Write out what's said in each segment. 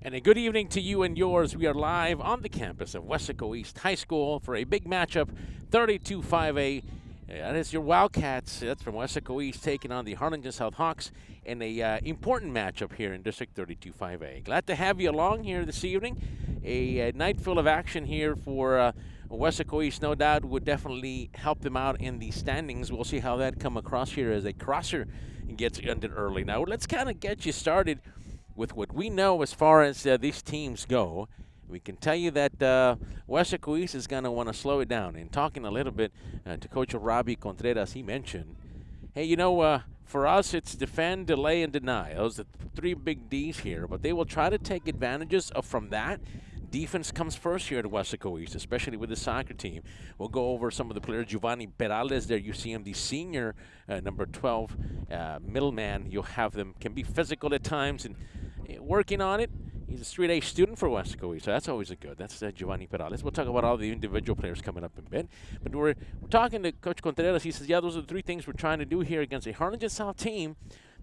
And a good evening to you and yours. We are live on the campus of Weslaco East High School for a big matchup, 32-5A. That is your Wildcats. That's from Weslaco East taking on the Harlingen South Hawks in a important matchup here in District 32-5A. Glad to have you along here this evening. A night full of action here for Weslaco East, no doubt, would definitely help them out in the standings. We'll see how that come across here as a crosser gets ended early. Now, let's kind of get you started with what we know as far as these teams go. We can tell you that Weslaco East is going to want to slow it down. And talking a little bit to Coach Robbie Contreras, he mentioned, hey, you know, for us it's defend, delay, and deny. Those are the three big Ds here. But they will try to take advantages from that. Defense comes first here at Weslaco East, especially with the soccer team. We'll go over some of the players. Giovanni Perales there, you see him, the senior, number 12, middleman. You'll have them, can be physical at times and working on it. He's a straight-A student for Weslaco East, so that's always a good. That's Giovanni Perales. We'll talk about all the individual players coming up in a bit. But we're talking to Coach Contreras. He says, yeah, those are the three things we're trying to do here against a Harlingen South team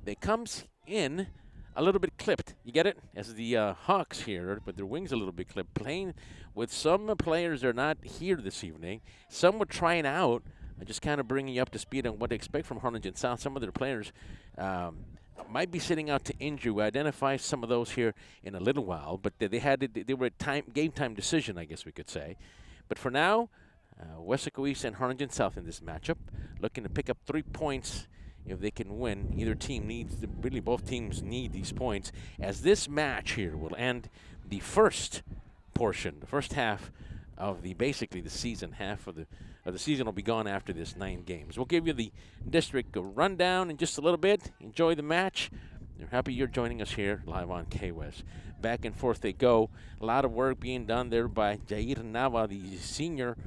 that comes in a little bit clipped. You get it? As the Hawks here, but their wings a little bit clipped, playing with some players that are not here this evening. Some were trying out, just kind of bringing you up to speed on what to expect from Harlingen South. Some of their players might be sitting out to injury. We identify some of those here in a little while, but they were a game time decision, I guess we could say. But for now, Weslaco East and Harlingen South in this matchup, looking to pick up 3 points. If they can win, either team needs, really both teams need these points, as this match here will end the first portion, the first half of basically the season. Half of the season will be gone after this 9 games. We'll give you the district rundown in just a little bit. Enjoy the match. We're happy you're joining us here live on KWES. Back and forth they go. A lot of work being done there by Jair Nava, the senior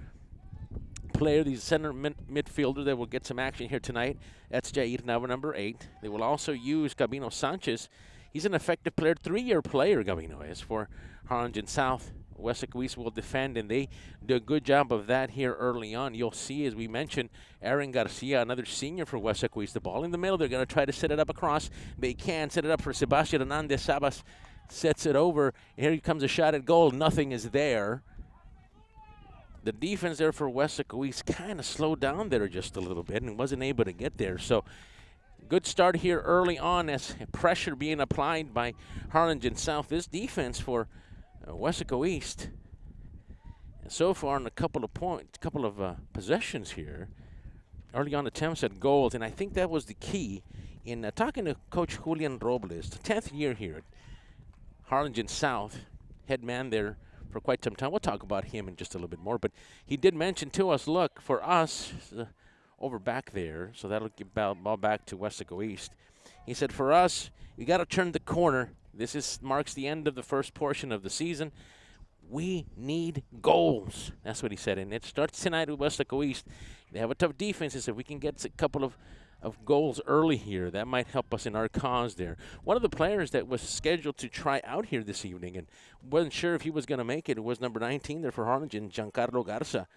player, the center midfielder that will get some action here tonight. That's Jair Nava, number 8. They will also use Gabino Sanchez. He's an effective player, 3-year player, Gabino is, for Harlingen South. Weslaco East will defend, and they do a good job of that here early on. You'll see, as we mentioned, Aaron Garcia, another senior for Weslaco East. The ball in the middle. They're going to try to set it up across. They can set it up for Sebastian Hernandez. Sabas sets it over. Here comes a shot at goal. Nothing is there. The defense there for Weslaco East kind of slowed down there just a little bit and wasn't able to get there. So good start here early on as pressure being applied by Harlingen South. This defense for Weslaco East, and so far in a couple of possessions here, early on attempts at goals, and I think that was the key in talking to Coach Julian Robles, the 10th year here at Harlingen South, head man there for quite some time. We'll talk about him in just a little bit more, but he did mention to us, look, for us, over back there, so that'll give ball back to Weslaco East. He said, for us, we got to turn the corner. This marks the end of the first portion of the season. We need goals. That's what he said, and it starts tonight with Weslaco East. They have a tough defense. He said, if we can get a couple of goals early here, that might help us in our cause there. One of the players that was scheduled to try out here this evening and wasn't sure if he was going to make it was number 19 there for Harlingen, Giancarlo Garza.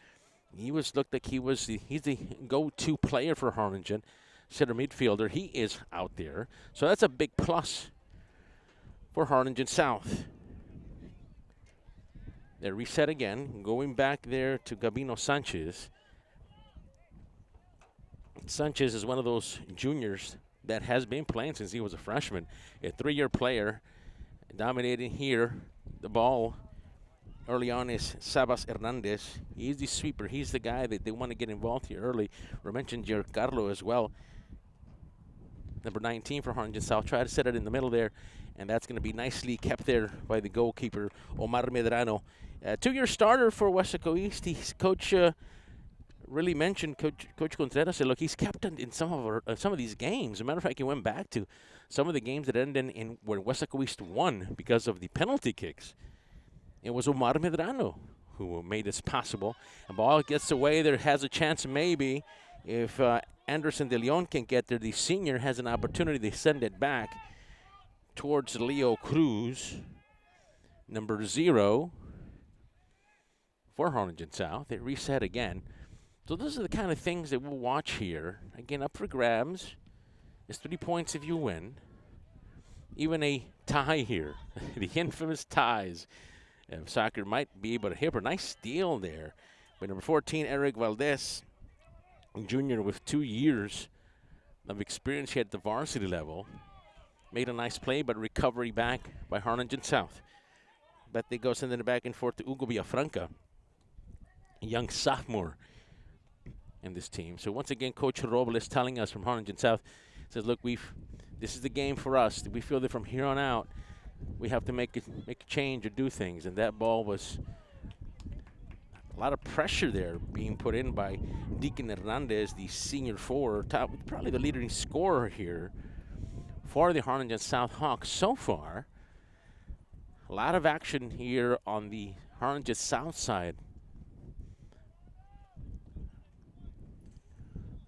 Looked like he's the go-to player for Harlingen, center midfielder. He is out there, so that's a big plus for Harlingen South. They're reset again, going back there to Gabino Sanchez. Sanchez is one of those juniors that has been playing since he was a freshman. A 3-year player, dominating here. The ball early on is Sabas Hernandez. He's the sweeper. He's the guy that they want to get involved here early. We mentioned Giancarlo as well. Number 19 for Harlingen South. Try to set it in the middle there, and that's going to be nicely kept there by the goalkeeper, Omar Medrano. 2-year starter for Weslaco East. He's coach really mentioned, Coach Contreras said, look, he's kept in some of these games. As a matter of fact, he went back to some of the games that ended in where Weslaco East won because of the penalty kicks. It was Omar Medrano who made this possible. The ball gets away. There has a chance maybe if Anderson De Leon can get there. The senior has an opportunity to send it back towards Leo Cruz, number 0 for Harlingen South. They reset again. So those are the kind of things that we'll watch here. Again, up for grabs. It's 3 points if you win. even a tie here. The infamous ties. Soccer might be able to hit her. Nice steal there. But number 14, Eric Valdez, junior with 2 years of experience here at the varsity level. Made a nice play, but recovery back by Harlingen South. But they go sending it back and forth to Hugo Villafranca, a young sophomore in this team. So once again, Coach Robles telling us from Harlingen South, says, look, this is the game for us. We feel that from here on out, we have to make a change or do things. And that ball was a lot of pressure there being put in by Deacon Hernandez, the senior forward, probably the leading scorer here for the Harlingen South Hawks so far. A lot of action here on the Harlingen South side.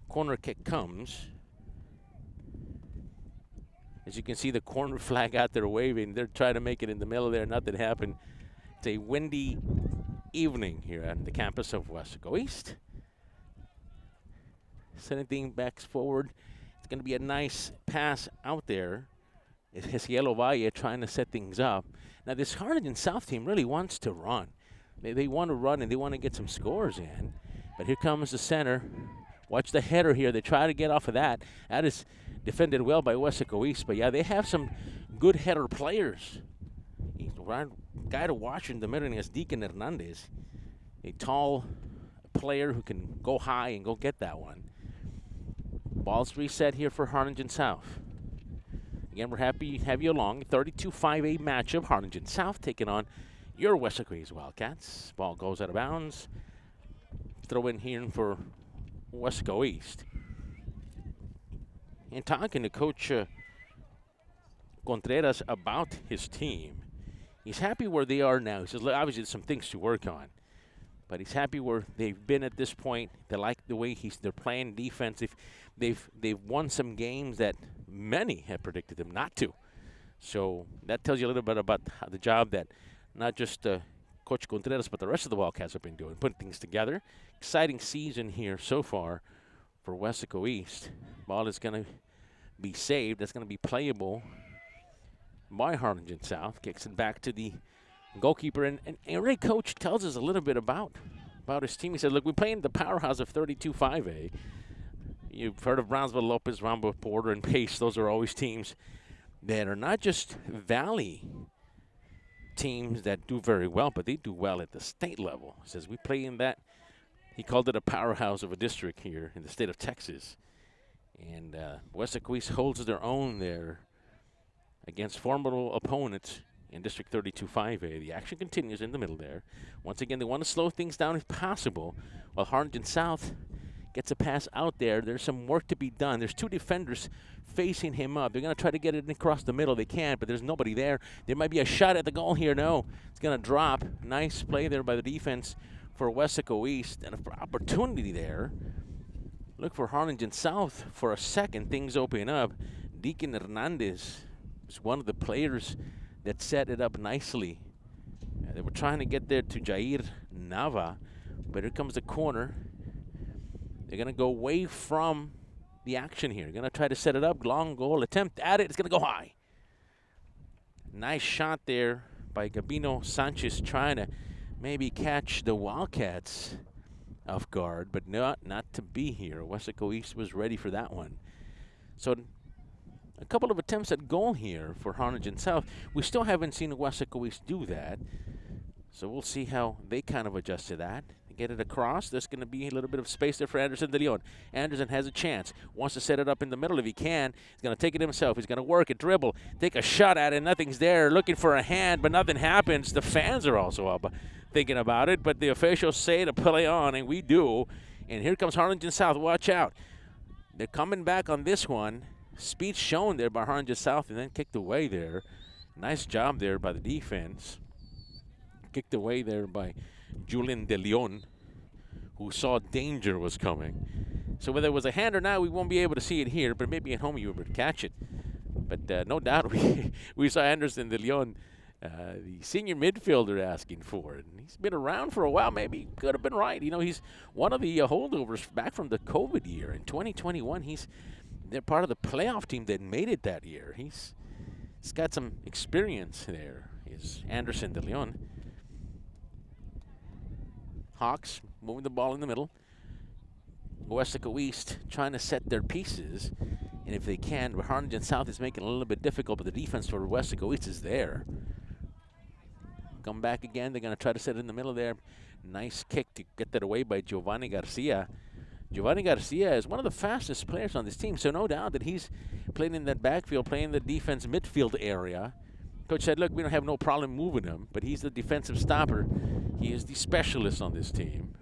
Corner kick comes. As you can see, the corner flag out there waving. They're trying to make it in the middle there. Nothing happened. It's a windy evening here at the campus of Weslaco East. Sending things back forward. It's going to be a nice pass out there. It's Yellow Valle trying to set things up. Now, this Harlingen South team really wants to run. They want to run and they want to get some scores in. But here comes the center. Watch the header here. They try to get off of that. That is defended well by Weslaco East. But, yeah, they have some good header players. He's the guy to watch in the middle is Deacon Hernandez, a tall player who can go high and go get that one. Ball's reset here for Harlingen South. Again, we're happy to have you along. 32-5A matchup. Harlingen South taking on your Weslaco East Wildcats. Ball goes out of bounds. Throw in here for Weslaco East. And talking to Coach Contreras about his team, he's happy where they are now. He says, look, obviously there's some things to work on, but he's happy where they've been at this point. They like the way they're playing defense. They've won some games that many have predicted them not to. So that tells you a little bit about the job that not just Coach Contreras, but the rest of the Wildcats have been doing, putting things together. Exciting season here so far for Weslaco East. Ball is going to be saved. That's going to be playable by Harlingen South. Kicks it back to the goalkeeper. And already Coach tells us a little bit about his team. He said, look, we're playing the powerhouse of 32-5A. You've heard of Brownsville, Lopez, Rambo, Porter, and Pace. Those are always teams that are not just Valley teams that do very well, but they do well at the state level. He says we play in that. He called it a powerhouse of a district here in the state of Texas. And Weslaco East holds their own there against formidable opponents in District 32-5A. The action continues in the middle there. Once again, they want to slow things down if possible, while Harlingen South gets a pass out there. There's some work to be done. There's two defenders facing him up. They're going to try to get it across the middle. They can't, but there's nobody there. There might be a shot at the goal here. No, it's going to drop. Nice play there by the defense for Weslaco East, and an opportunity there. Look for Harlingen South for a second. Things open up. Deacon Hernandez is one of the players that set it up nicely. They were trying to get there to Jair Nava, but here comes the corner. They're going to go away from the action here. They're going to try to set it up. Long goal attempt at it. It's going to go high. Nice shot there by Gabino Sanchez trying to maybe catch the Wildcats off guard, but not to be here. Weslaco East was ready for that one. So a couple of attempts at goal here for Harlingen South. We still haven't seen Weslaco East do that. So we'll see how they kind of adjust to that. Get it across. There's going to be a little bit of space there for Anderson de Leon. Anderson has a chance. Wants to set it up in the middle if he can. He's going to take it himself. He's going to work it, dribble, take a shot at it. Nothing's there. Looking for a hand, but nothing happens. The fans are also up thinking about it, but the officials say to play on, and we do. And here comes Harlingen South. Watch out. They're coming back on this one. Speed shown there by Harlingen South and then kicked away there. Nice job there by the defense. Kicked away there by Julian De Leon, who saw danger was coming. So whether it was a hand or not, we won't be able to see it here, but maybe at home you would catch it. But no doubt we saw Anderson De Leon, the senior midfielder, asking for it. And he's been around for a while. Maybe he could have been right. You know, he's one of the holdovers back from the COVID year. In 2021, they're part of the playoff team that made it that year. He's He's got some experience there, is Anderson de Leon. Hawks moving the ball in the middle. Weslaco East trying to set their pieces, and if they can, Harlingen South is making it a little bit difficult, but the defense for Weslaco East is there. Come back again. They're going to try to set it in the middle there. Nice kick to get that away by Giovanni Garcia. Giovanni Garcia is one of the fastest players on this team, so no doubt that he's playing in that backfield, playing the defense midfield area. Coach said, look, we don't have no problem moving him, but he's the defensive stopper. He is the specialist on this team.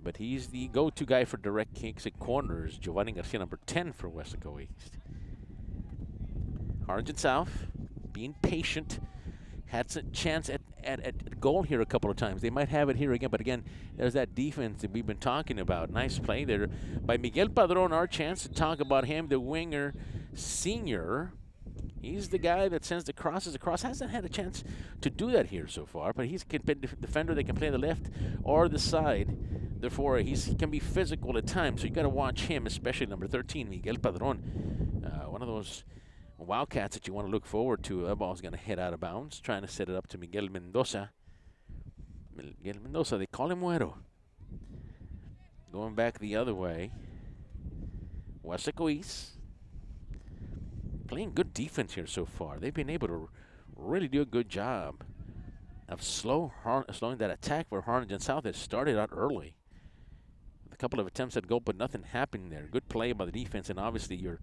But he's the go-to guy for direct kicks at corners. Giovanni Garcia, number 10 for Weslaco East. Harlingen South being patient. Had a chance at goal here a couple of times. They might have it here again, but again, there's that defense that we've been talking about. Nice play there by Miguel Padron. Our chance to talk about him, the winger senior. He's the guy that sends the crosses across. Hasn't had a chance to do that here so far, but he's a defender that can play the left or the side. Therefore, he can be physical at times, so you got to watch him, especially number 13, Miguel Padron. One of those Wildcats that you want to look forward to. That ball's going to hit out of bounds, trying to set it up to Miguel Mendoza. Miguel Mendoza, they call him Güero. Going back the other way. Weslaco East playing good defense here so far. They've been able to really do a good job of slowing that attack for Harlingen South that started out early. A couple of attempts at goal, but nothing happened there. Good play by the defense, and obviously your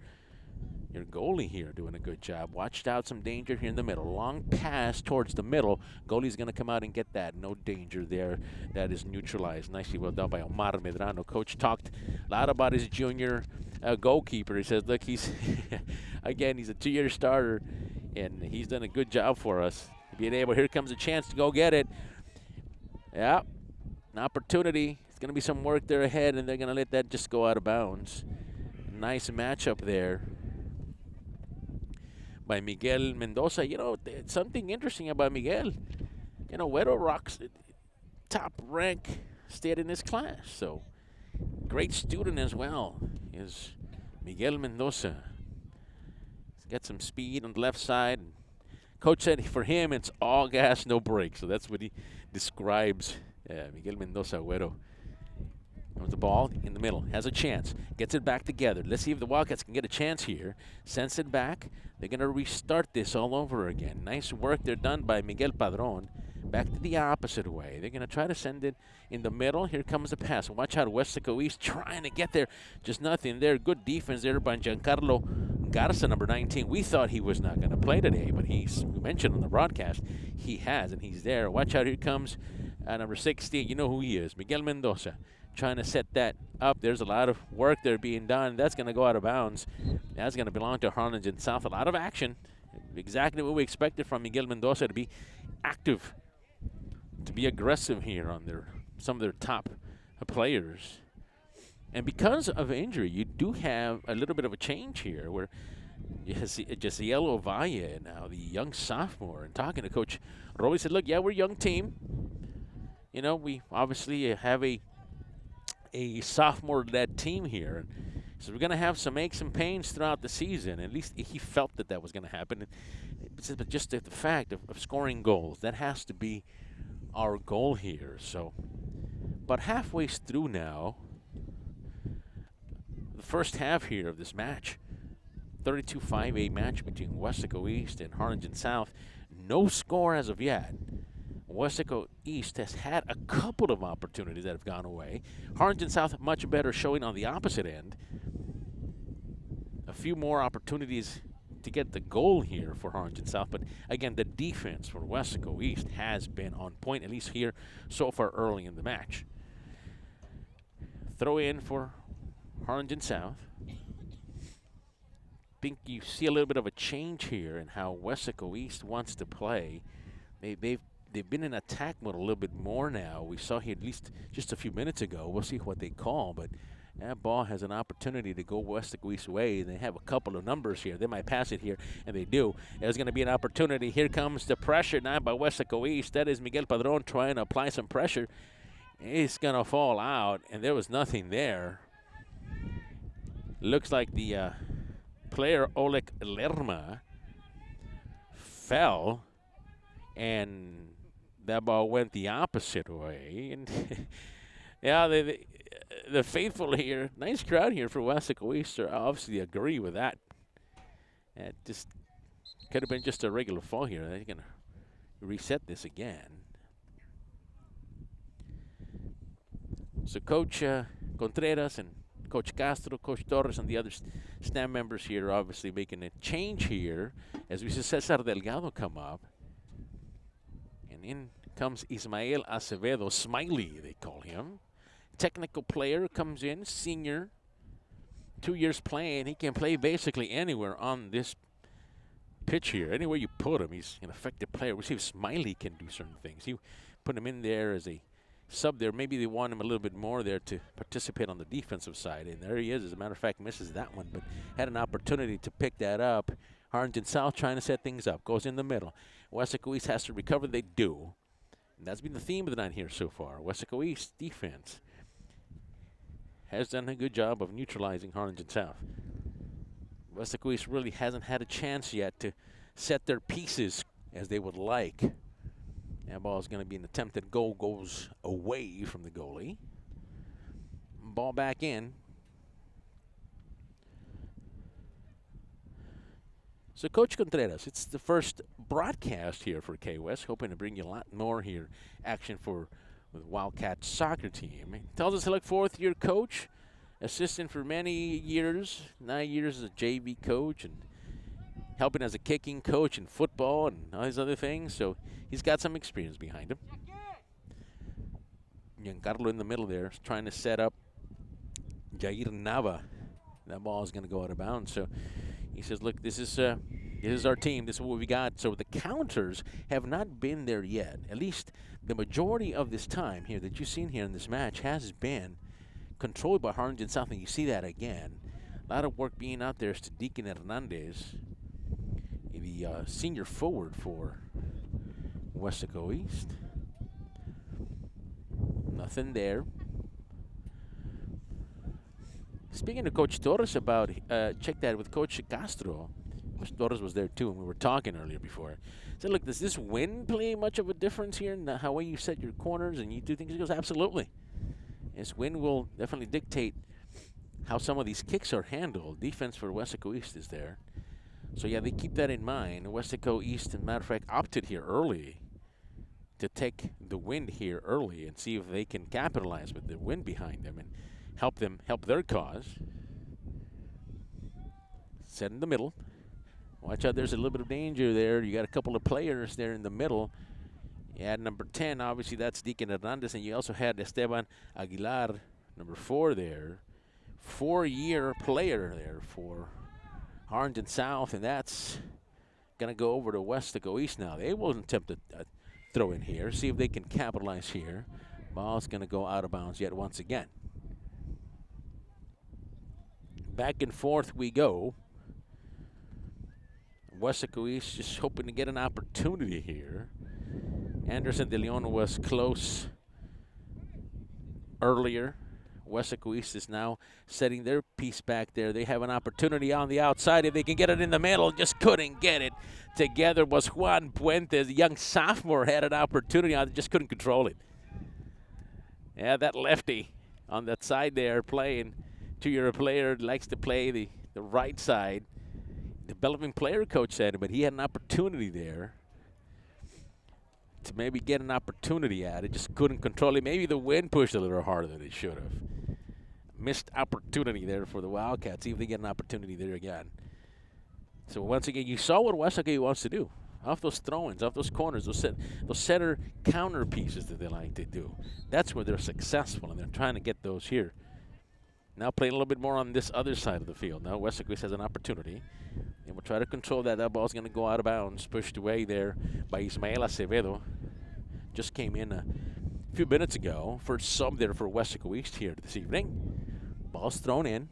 goalie here doing a good job. Watched out some danger here in the middle. Long pass towards the middle. Goalie's going to come out and get that. No danger there. That is neutralized. Nicely well done by Omar Medrano. Coach talked a lot about his junior goalkeeper. He says, look, he's, again, he's a 2-year starter, and he's done a good job for us. Being able, here comes a chance to go get it. Yeah, an opportunity. It's going to be some work there ahead, and they're going to let that just go out of bounds. Nice matchup there by Miguel Mendoza. You know, something interesting about Miguel. You know, Güero rocks top rank state in his class. So, great student as well is Miguel Mendoza. He's got some speed on the left side. Coach said for him, it's all gas, no brakes. So that's what he describes Miguel Mendoza, Güero. With the ball in the middle, has a chance, gets it back together. Let's see if the Wildcats can get a chance here. Sends it back. They're going to restart this all over again. Nice work there done by Miguel Padron. Back to the opposite way. They're going to try to send it in the middle. Here comes the pass. Watch out, Weslaco East trying to get there. Just nothing there. Good defense there by Giancarlo Garza, number 19. We thought he was not going to play today, but we mentioned on the broadcast he has, and he's there. Watch out, here comes number 16. You know who he is, Miguel Mendoza. Trying to set that up. There's a lot of work there being done. That's going to go out of bounds. That's going to belong to Harlingen South. A lot of action. Exactly what we expected from Miguel Mendoza, to be active, to be aggressive here on some of their top players. And because of injury, you do have a little bit of a change here where Jasiel Ovalle now, the young sophomore, and talking to Coach Roby, said, look, yeah, we're a young team. You know, we obviously have a sophomore-led team here. So we're going to have some aches and pains throughout the season. At least he felt that was going to happen. But just the fact of scoring goals, that has to be our goal here. So, but halfway through now, the first half here of this match, 32-5-8 match between Weslaco East and Harlingen South. No score as of yet. Weslaco East has had a couple of opportunities that have gone away. Harlingen South, much better showing on the opposite end. A few more opportunities to get the goal here for Harlingen South. But again, the defense for Weslaco East has been on point, at least here so far early in the match. Throw in for Harlingen South. Think you see a little bit of a change here in how Weslaco East wants to play. They've been in attack mode a little bit more now. We saw here at least just a few minutes ago. We'll see what they call, but that ball has an opportunity to go Weslaco East's way. They have a couple of numbers here. They might pass it here, and they do. There's going to be an opportunity. Here comes the pressure now by Weslaco East. That is Miguel Padron trying to apply some pressure. It's going to fall out, and there was nothing there. Looks like the player Oleg Lerma fell, and that ball went the opposite way. And yeah, the faithful here, nice crowd here for Weslaco East, obviously agree with that. It just could have been just a regular fall here. They're going to reset this again. So Coach Contreras and Coach Castro, Coach Torres, and the other staff members here obviously making a change here as we see Cesar Delgado come up. And in comes Ismael Acevedo, Smiley they call him. Technical player comes in, senior, 2 years playing. He can play basically anywhere on this pitch here. Anywhere you put him, he's an effective player. We see if Smiley can do certain things. He put him in there as a sub there. Maybe they want him a little bit more there to participate on the defensive side. And there he is. As a matter of fact, misses that one, but had an opportunity to pick that up. Harlingen South trying to set things up. Goes in the middle. Weslaco East has to recover. They do. And that's been the theme of the night here so far. Weslaco East defense has done a good job of neutralizing Harlingen South. Weslaco East really hasn't had a chance yet to set their pieces as they would like. That ball is going to be an attempted goal, goes away from the goalie. Ball back in. So Coach Contreras, it's the first broadcast here for K-West, hoping to bring you a lot more here action for the Wildcats soccer team. He tells us to look forward to your coach, assistant for many years, 9 years as a JV coach, and helping as a kicking coach in football and all these other things. So he's got some experience behind him. Giancarlo in the middle there, trying to set up Jair Nava. That ball is going to go out of bounds. So he says, look, this is our team. This is what we got. So the counters have not been there yet. At least the majority of this time here that you've seen here in this match has been controlled by Harlingen South, and you see that again. A lot of work being out there to Deacon Hernandez, the senior forward for Weslaco East. Nothing there. Speaking to Coach Torres about, check that with Coach Castro. Coach Torres was there too, and we were talking earlier before. Said, look, does this wind play much of a difference here in how you set your corners and you do things? He goes, absolutely. This wind will definitely dictate how some of these kicks are handled. Defense for Weslaco East is there. So, yeah, they keep that in mind. Weslaco East, as a matter of fact, opted here early to take the wind here early and see if they can capitalize with the wind behind them and help their cause. Set in the middle. Watch out, there's a little bit of danger there. You got a couple of players there in the middle. You had number 10, obviously that's Deacon Hernandez, and you also had Esteban Aguilar, number 4 there. 4-year player there for Harlingen South, and that's going to go over to Weslaco East now. They will attempt a throw in here, see if they can capitalize here. Ball's going to go out of bounds yet once again. Back and forth we go. Weslaco East just hoping to get an opportunity here. Anderson de Leon was close earlier. Weslaco East is now setting their piece back there. They have an opportunity on the outside. If they can get it in the middle, just couldn't get it together. Was Juan Puentes, the young sophomore, had an opportunity. Just couldn't control it. Yeah, that lefty on that side there playing. 2-year player, likes to play the right side. Developing player, coach said, but he had an opportunity there to maybe get an opportunity at it. Just couldn't control it. Maybe the wind pushed a little harder than it should have. Missed opportunity there for the Wildcats. See if they get an opportunity there again. So once again, you saw what Weslaco wants to do. Off those throw-ins, off those corners, those center counter pieces that they like to do. That's where they're successful, and they're trying to get those here. Now playing a little bit more on this other side of the field. Now Weslaco has an opportunity. And we'll try to control that. That ball's going to go out of bounds. Pushed away there by Ismael Acevedo. Just came in a few minutes ago. First sub there for Weslaco East here this evening. Ball's thrown in.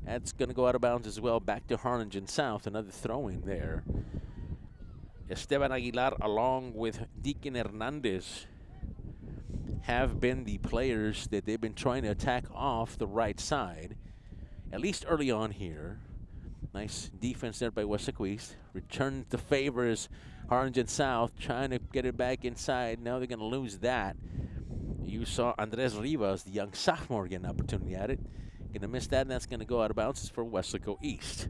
That's going to go out of bounds as well. Back to Harlingen South. Another throw in there. Esteban Aguilar along with Deacon Hernandez have been the players that they've been trying to attack off the right side, at least early on here. Nice defense there by Weslaco East. Return the favors. Harlingen South trying to get it back inside. Now they're going to lose that. You saw Andres Rivas, the young sophomore, get an opportunity at it. Going to miss that, and that's going to go out of bounds for Weslaco East.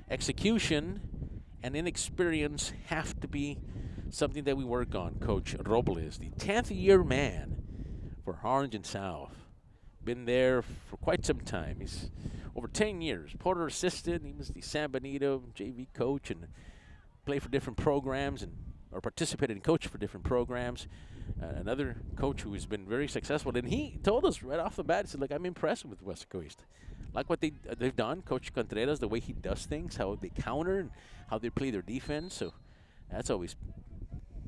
Execution and inexperience have to be something that we work on. Coach Robles, the 10th-year man for Harlingen South. Been there for quite some time. He's over 10 years. Porter assistant. He was the San Benito JV coach and played for different programs or participated and coached for different programs. Another coach who has been very successful. And he told us right off the bat, he said, look, I'm impressed with Weslaco East. Like what they've done, Coach Contreras, the way he does things, how they counter and how they play their defense. So that's always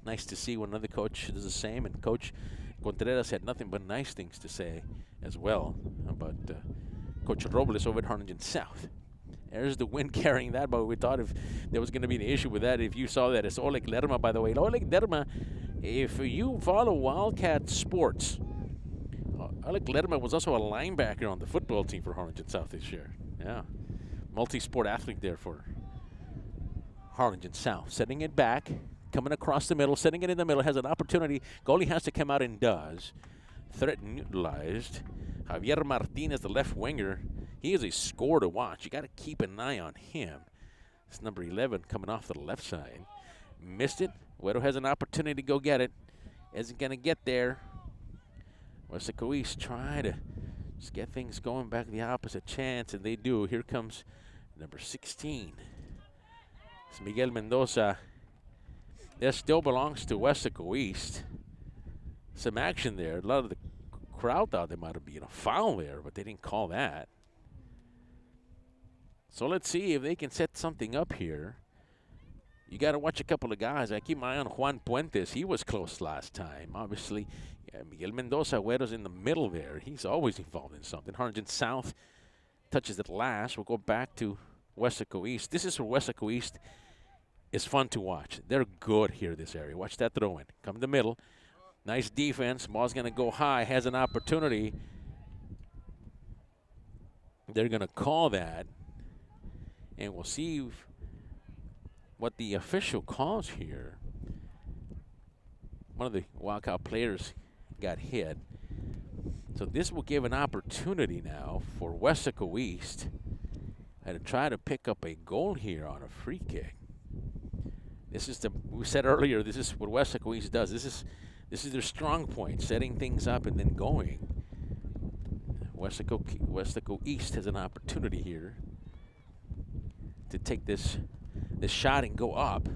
nice to see when another coach does the same. And Coach Contreras had nothing but nice things to say as well about Coach Robles over at Harlingen South. There's the wind carrying that, but we thought if there was going to be an issue with that, if you saw that, it's Oleg Lerma, by the way. Oleg Lerma, if you follow Wildcat sports, Oleg Lerma was also a linebacker on the football team for Harlingen South this year. Yeah, multi-sport athlete there for Harlingen South. Setting it back, coming across the middle, setting it in the middle, has an opportunity. Goalie has to come out and does. Threat neutralized. Javier Martinez, the left winger, he is a score to watch. You got to keep an eye on him. It's number 11 coming off the left side. Missed it. Wedo has an opportunity to go get it. Isn't going to get there. Weslaco East trying to just get things going back the opposite chance, and they do. Here comes number 16. It's Miguel Mendoza. That still belongs to Weslaco East. Some action there. A lot of the crowd thought there might have been a foul there, but they didn't call that. So let's see if they can set something up here. You got to watch a couple of guys. I keep my eye on Juan Puentes. He was close last time. Obviously, Miguel Mendoza, Güero's in the middle there. He's always involved in something. Harlingen South touches it last. We'll go back to Weslaco East. This is where Weslaco East is fun to watch. They're good here, this area. Watch that throw in. Come in the middle. Nice defense. Ball's going to go high. Has an opportunity. They're going to call that. And we'll see what the official calls here. One of the Wildcat players got hit. So this will give an opportunity now for Weslaco East to try to pick up a goal here on a free kick. This is we said earlier, this is what Weslaco East does. This is their strong point, setting things up and then going. Weslaco East has an opportunity here to take this shot and go up.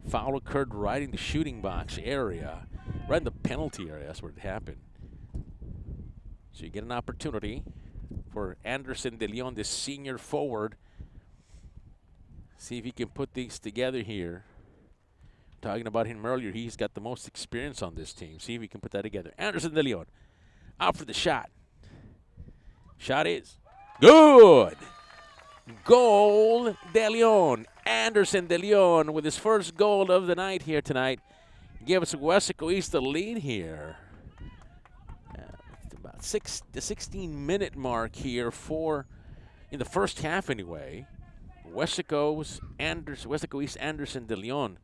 Foul occurred right in the shooting box area, right in the penalty area. That's where it happened. So you get an opportunity for Anderson De Leon, this senior forward. See if he can put these together here. Talking about him earlier, he's got the most experience on this team. See if he can put that together. Anderson De Leon out for the shot. Shot is good. Goal, De Leon. Anderson De Leon with his first goal of the night here tonight. Gives Weslaco East the lead here. About the 16-minute mark here in the first half anyway. Weslaco East Anderson De Leon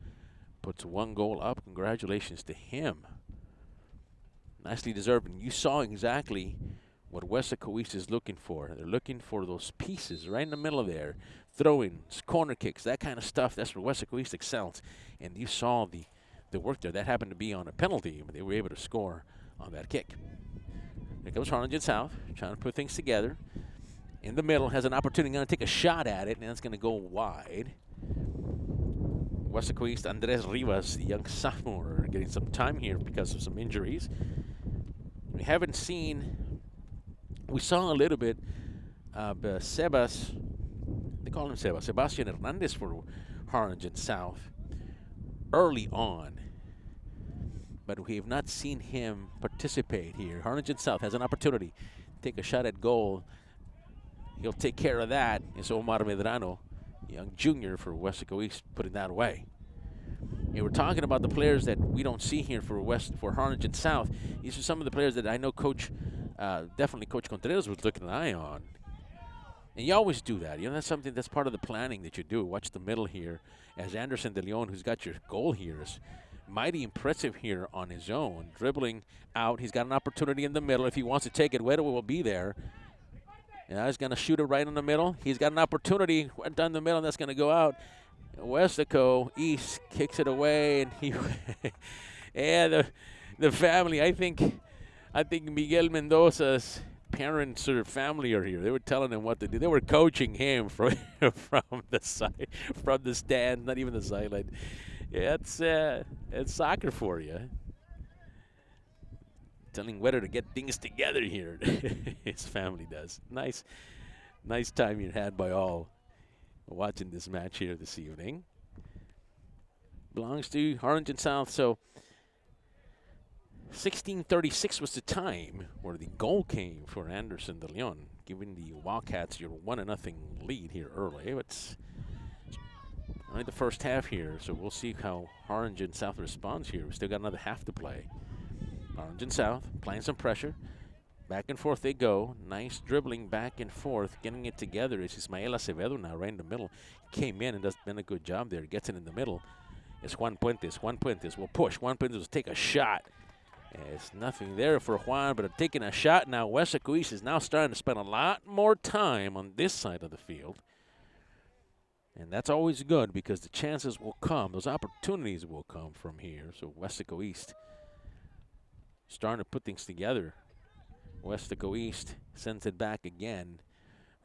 puts one goal up. Congratulations to him. Nicely deserved. And you saw exactly what Weslaco East is looking for. They're looking for those pieces right in the middle there. Throw-ins, corner kicks, that kind of stuff. That's where Weslaco East excels. And you saw the work there. That happened to be on a penalty, but they were able to score on that kick. Here comes Harlingen South, trying to put things together. In the middle, has an opportunity, going to take a shot at it, and it's going to go wide. Weslaco East, Andres Rivas, the young sophomore, getting some time here because of some injuries. We haven't seen... We saw a little bit of Sebas, they call him Sebas, Sebastian Hernandez for Harlingen South early on. But we have not seen him participate here. Harlingen South has an opportunity to take a shot at goal. He'll take care of that. It's Omar Medrano, young junior for Weslaco East, putting that away. we're talking about the players that we don't see here for Harlingen South. These are some of the players that I know definitely Coach Contreras was looking an eye on. And you always do that. That's something that's part of the planning that you do. Watch the middle here as Anderson de Leon, who's got your goal here, is mighty impressive here on his own. Dribbling out. He's got an opportunity in the middle. If he wants to take it, Wedo will be there. Yeah, he's going to shoot it right in the middle. He's got an opportunity down the middle, and that's going to go out. Weslaco East kicks it away, and the family. I think Miguel Mendoza's parents or family are here. They were telling him what to do. They were coaching him from the side, from the stand, not even the sideline. Yeah, it's soccer for you. Telling Wetter to get things together here. His family does. Nice time you had by all watching this match here this evening. Belongs to Harlingen South. So 16:36 was the time where the goal came for Anderson de Leon, giving the Wildcats your 1-0 lead here early. It's only the first half here, so we'll see how Harlingen South responds here. We still got another half to play. Harlingen South applying some pressure. Back and forth they go. Nice dribbling back and forth. Getting it together is Ismael Acevedo now right in the middle. Came in and does been a good job there. Gets it in the middle. It's Juan Puentes. Juan Puentes will push. Juan Puentes will take a shot. It's nothing there for Juan, but taking a shot now. Weslaco East is now starting to spend a lot more time on this side of the field. And that's always good because the chances will come. Those opportunities will come from here. So Weslaco East starting to put things together. Weslaco East sends it back again.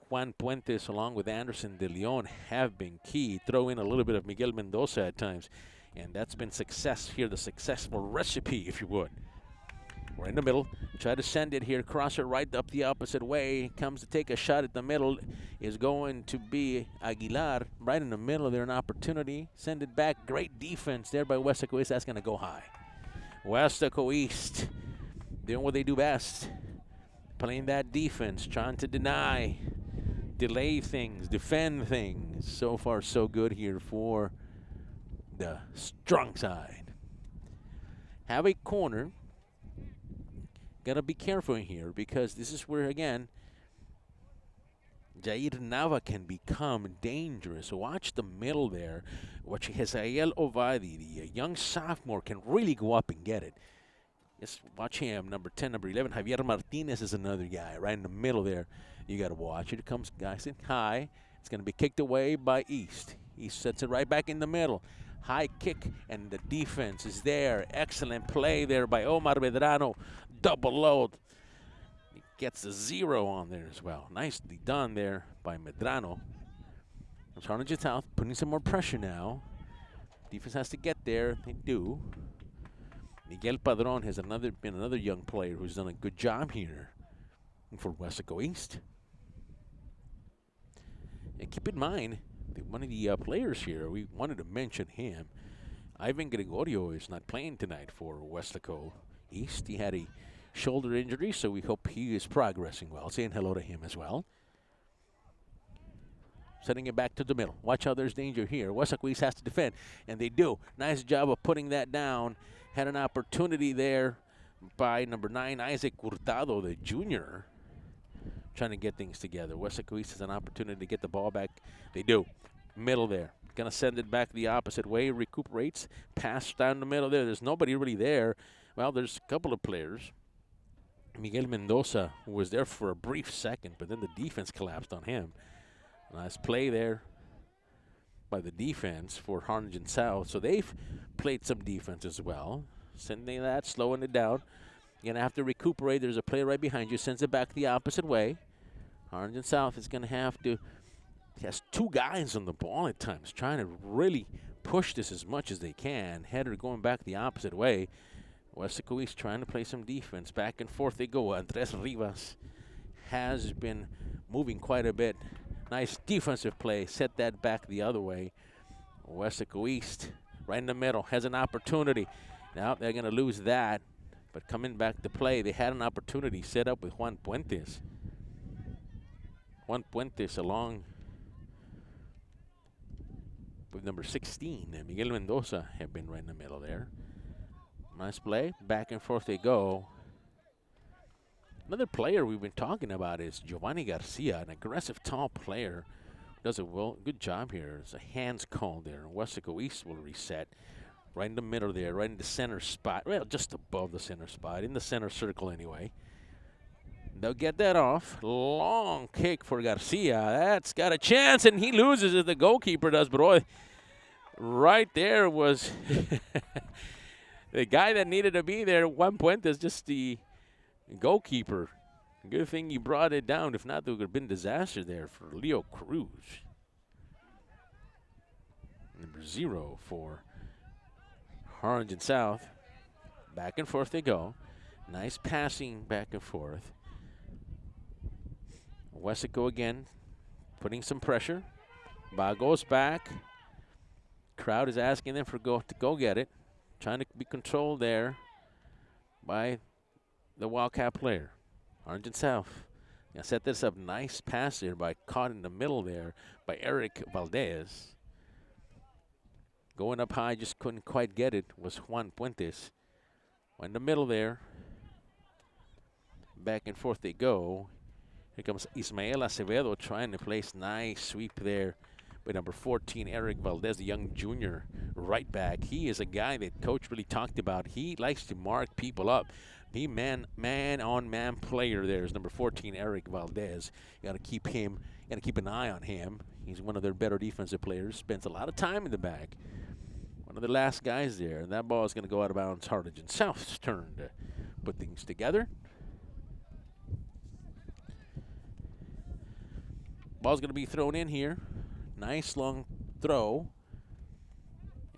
Juan Puentes along with Anderson de Leon have been key. Throw in a little bit of Miguel Mendoza at times. And that's been success here, the successful recipe, if you would. We're in the middle. Try to send it here. Cross it right up the opposite way. Comes to take a shot at the middle. Is going to be Aguilar. Right in the middle there, an opportunity. Send it back. Great defense there by Weslaco East. That's going to go high. Weslaco East doing what they do best. Playing that defense. Trying to deny. Delay things. Defend things. So far, so good here for the strong side. Have a corner. Gotta be careful here because this is where, again, Jair Nava can become dangerous. Watch the middle there. Watch Hazael Ovadi, the young sophomore, can really go up and get it. Just watch him, number 10, number 11. Javier Martinez is another guy right in the middle there. You got to watch it. It comes, guys, in high. It's going to be kicked away by East. East sets it right back in the middle. High kick, and the defense is there. Excellent play there by Omar Medrano. Double load. He gets a 0 on there as well. Nicely done there by Medrano. Harlingen South putting some more pressure now. Defense has to get there. They do. Miguel Padron has been another young player who's done a good job here for Weslaco East. And keep in mind, one of the players here, we wanted to mention him. Ivan Gregorio is not playing tonight for Weslaco East. He had a shoulder injury, so we hope he is progressing well. Saying hello to him as well. Setting it back to the middle. Watch how there's danger here. Weslaco East has to defend, and they do. Nice job of putting that down. Had an opportunity there by number 9, Isaac Hurtado, the junior, trying to get things together. Weslaco East has an opportunity to get the ball back. They do. Middle there. Going to send it back the opposite way. Recuperates. Pass down the middle there. There's nobody really there. Well, there's a couple of players. Miguel Mendoza, who was there for a brief second, but then the defense collapsed on him. Nice play there by the defense for Harlingen South. So they've played some defense as well. Sending that, slowing it down. You're going to have to recuperate. There's a player right behind you. Sends it back the opposite way. Harlingen South is going to have to. He has 2 guys on the ball at times, trying to really push this as much as they can. Header going back the opposite way. Weslaco East trying to play some defense. Back and forth they go. Andres Rivas has been moving quite a bit. Nice defensive play. Set that back the other way. Weslaco East right in the middle has an opportunity. Now they're going to lose that. But coming back to play, they had an opportunity set up with Juan Puentes. Juan Puentes along with number 16. Miguel Mendoza have been right in the middle there. Nice play. Back and forth they go. Another player we've been talking about is Giovanni Garcia, an aggressive, tall player. Does a good job here. There's a hands call there. Weslaco East will reset. Right in the middle there, right in the center spot. Well, just above the center spot, in the center circle anyway. They'll get that off. Long kick for Garcia. That's got a chance, and he loses it. The goalkeeper does, but boy, right there was the guy that needed to be there. Juan Puentes, just the goalkeeper. Good thing he brought it down. If not, there would have been disaster there for Leo Cruz. Number 0 for Harlingen South. Back and forth they go. Nice passing back and forth. Weslaco again, putting some pressure. Ball goes back. Crowd is asking them to go get it. Trying to be controlled there by the Wildcat player. Harlingen South. Now set this up. Nice pass there caught in the middle there by Eric Valdez. Going up high, just couldn't quite get it, was Juan Puentes. In the middle there. Back and forth they go. Here comes Ismael Acevedo trying to place nice sweep there by number 14, Eric Valdez, the young junior right back. He is a guy that coach really talked about. He likes to mark people up. The man-on-man player there is number 14, Eric Valdez. You got to keep him, got to keep an eye on him. He's one of their better defensive players. Spends a lot of time in the back. One of the last guys there. And that ball is going to go out of bounds. Harlingen South's turn to put things together. Ball's going to be thrown in here. Nice long throw.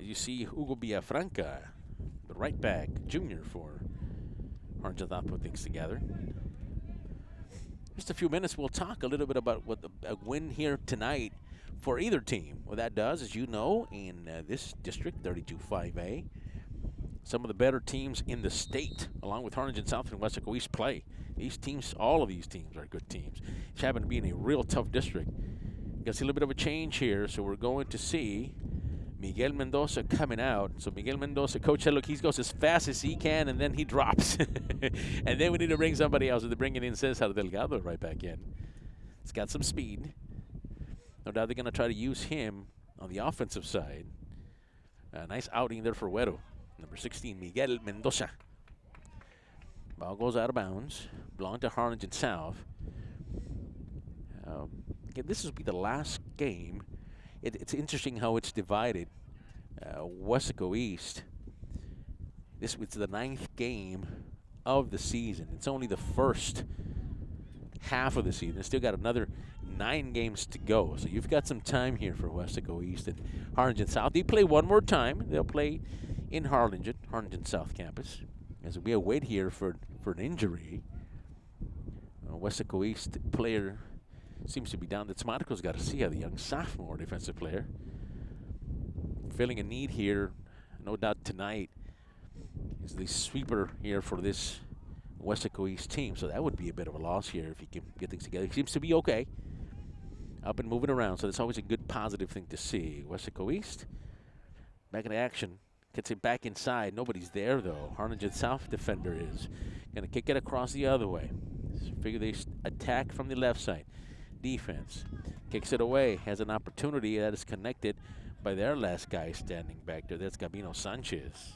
As you see, Hugo Villafranca, the right back, junior for Harlingen South, put things together. Just a few minutes, we'll talk a little bit about what a win here tonight for either team. What that does, as you know, in this district, 32-5A, some of the better teams in the state, along with Harlingen South and Weslaco East, play. These teams, all of these teams are good teams. It's happened to be in a real tough district. You can see a little bit of a change here, so we're going to see Miguel Mendoza coming out. So Miguel Mendoza, coach said, look, he goes as fast as he can, and then he drops. And then we need to bring somebody else. So they're bringing in Cesar Delgado right back in. It's got some speed. No doubt they're going to try to use him on the offensive side. A nice outing there for Huero. Number 16, Miguel Mendoza. Ball goes out of bounds. Belong to Harlingen South. Again, this will be the last game. It's interesting how it's divided. Weslaco East, it's the 9th game of the season. It's only the first half of the season. It's still got another 9 games to go. So you've got some time here for Weslaco East and Harlingen South. They play one more time. They'll play in Harlingen South campus. As we await here for an injury. Weslaco East player seems to be down. That's Marcos Garcia, the young sophomore defensive player. Filling a need here, no doubt tonight, is the sweeper here for this Weslaco East team. So that would be a bit of a loss here if he can get things together. He seems to be okay. Up and moving around, so that's always a good positive thing to see. Weslaco East back in action. Gets it back inside. Nobody's there, though. Harlingen South defender is going to kick it across the other way. So figure they attack from the left side. Defense. Kicks it away. Has an opportunity that is connected by their last guy standing back there. That's Gabino Sanchez.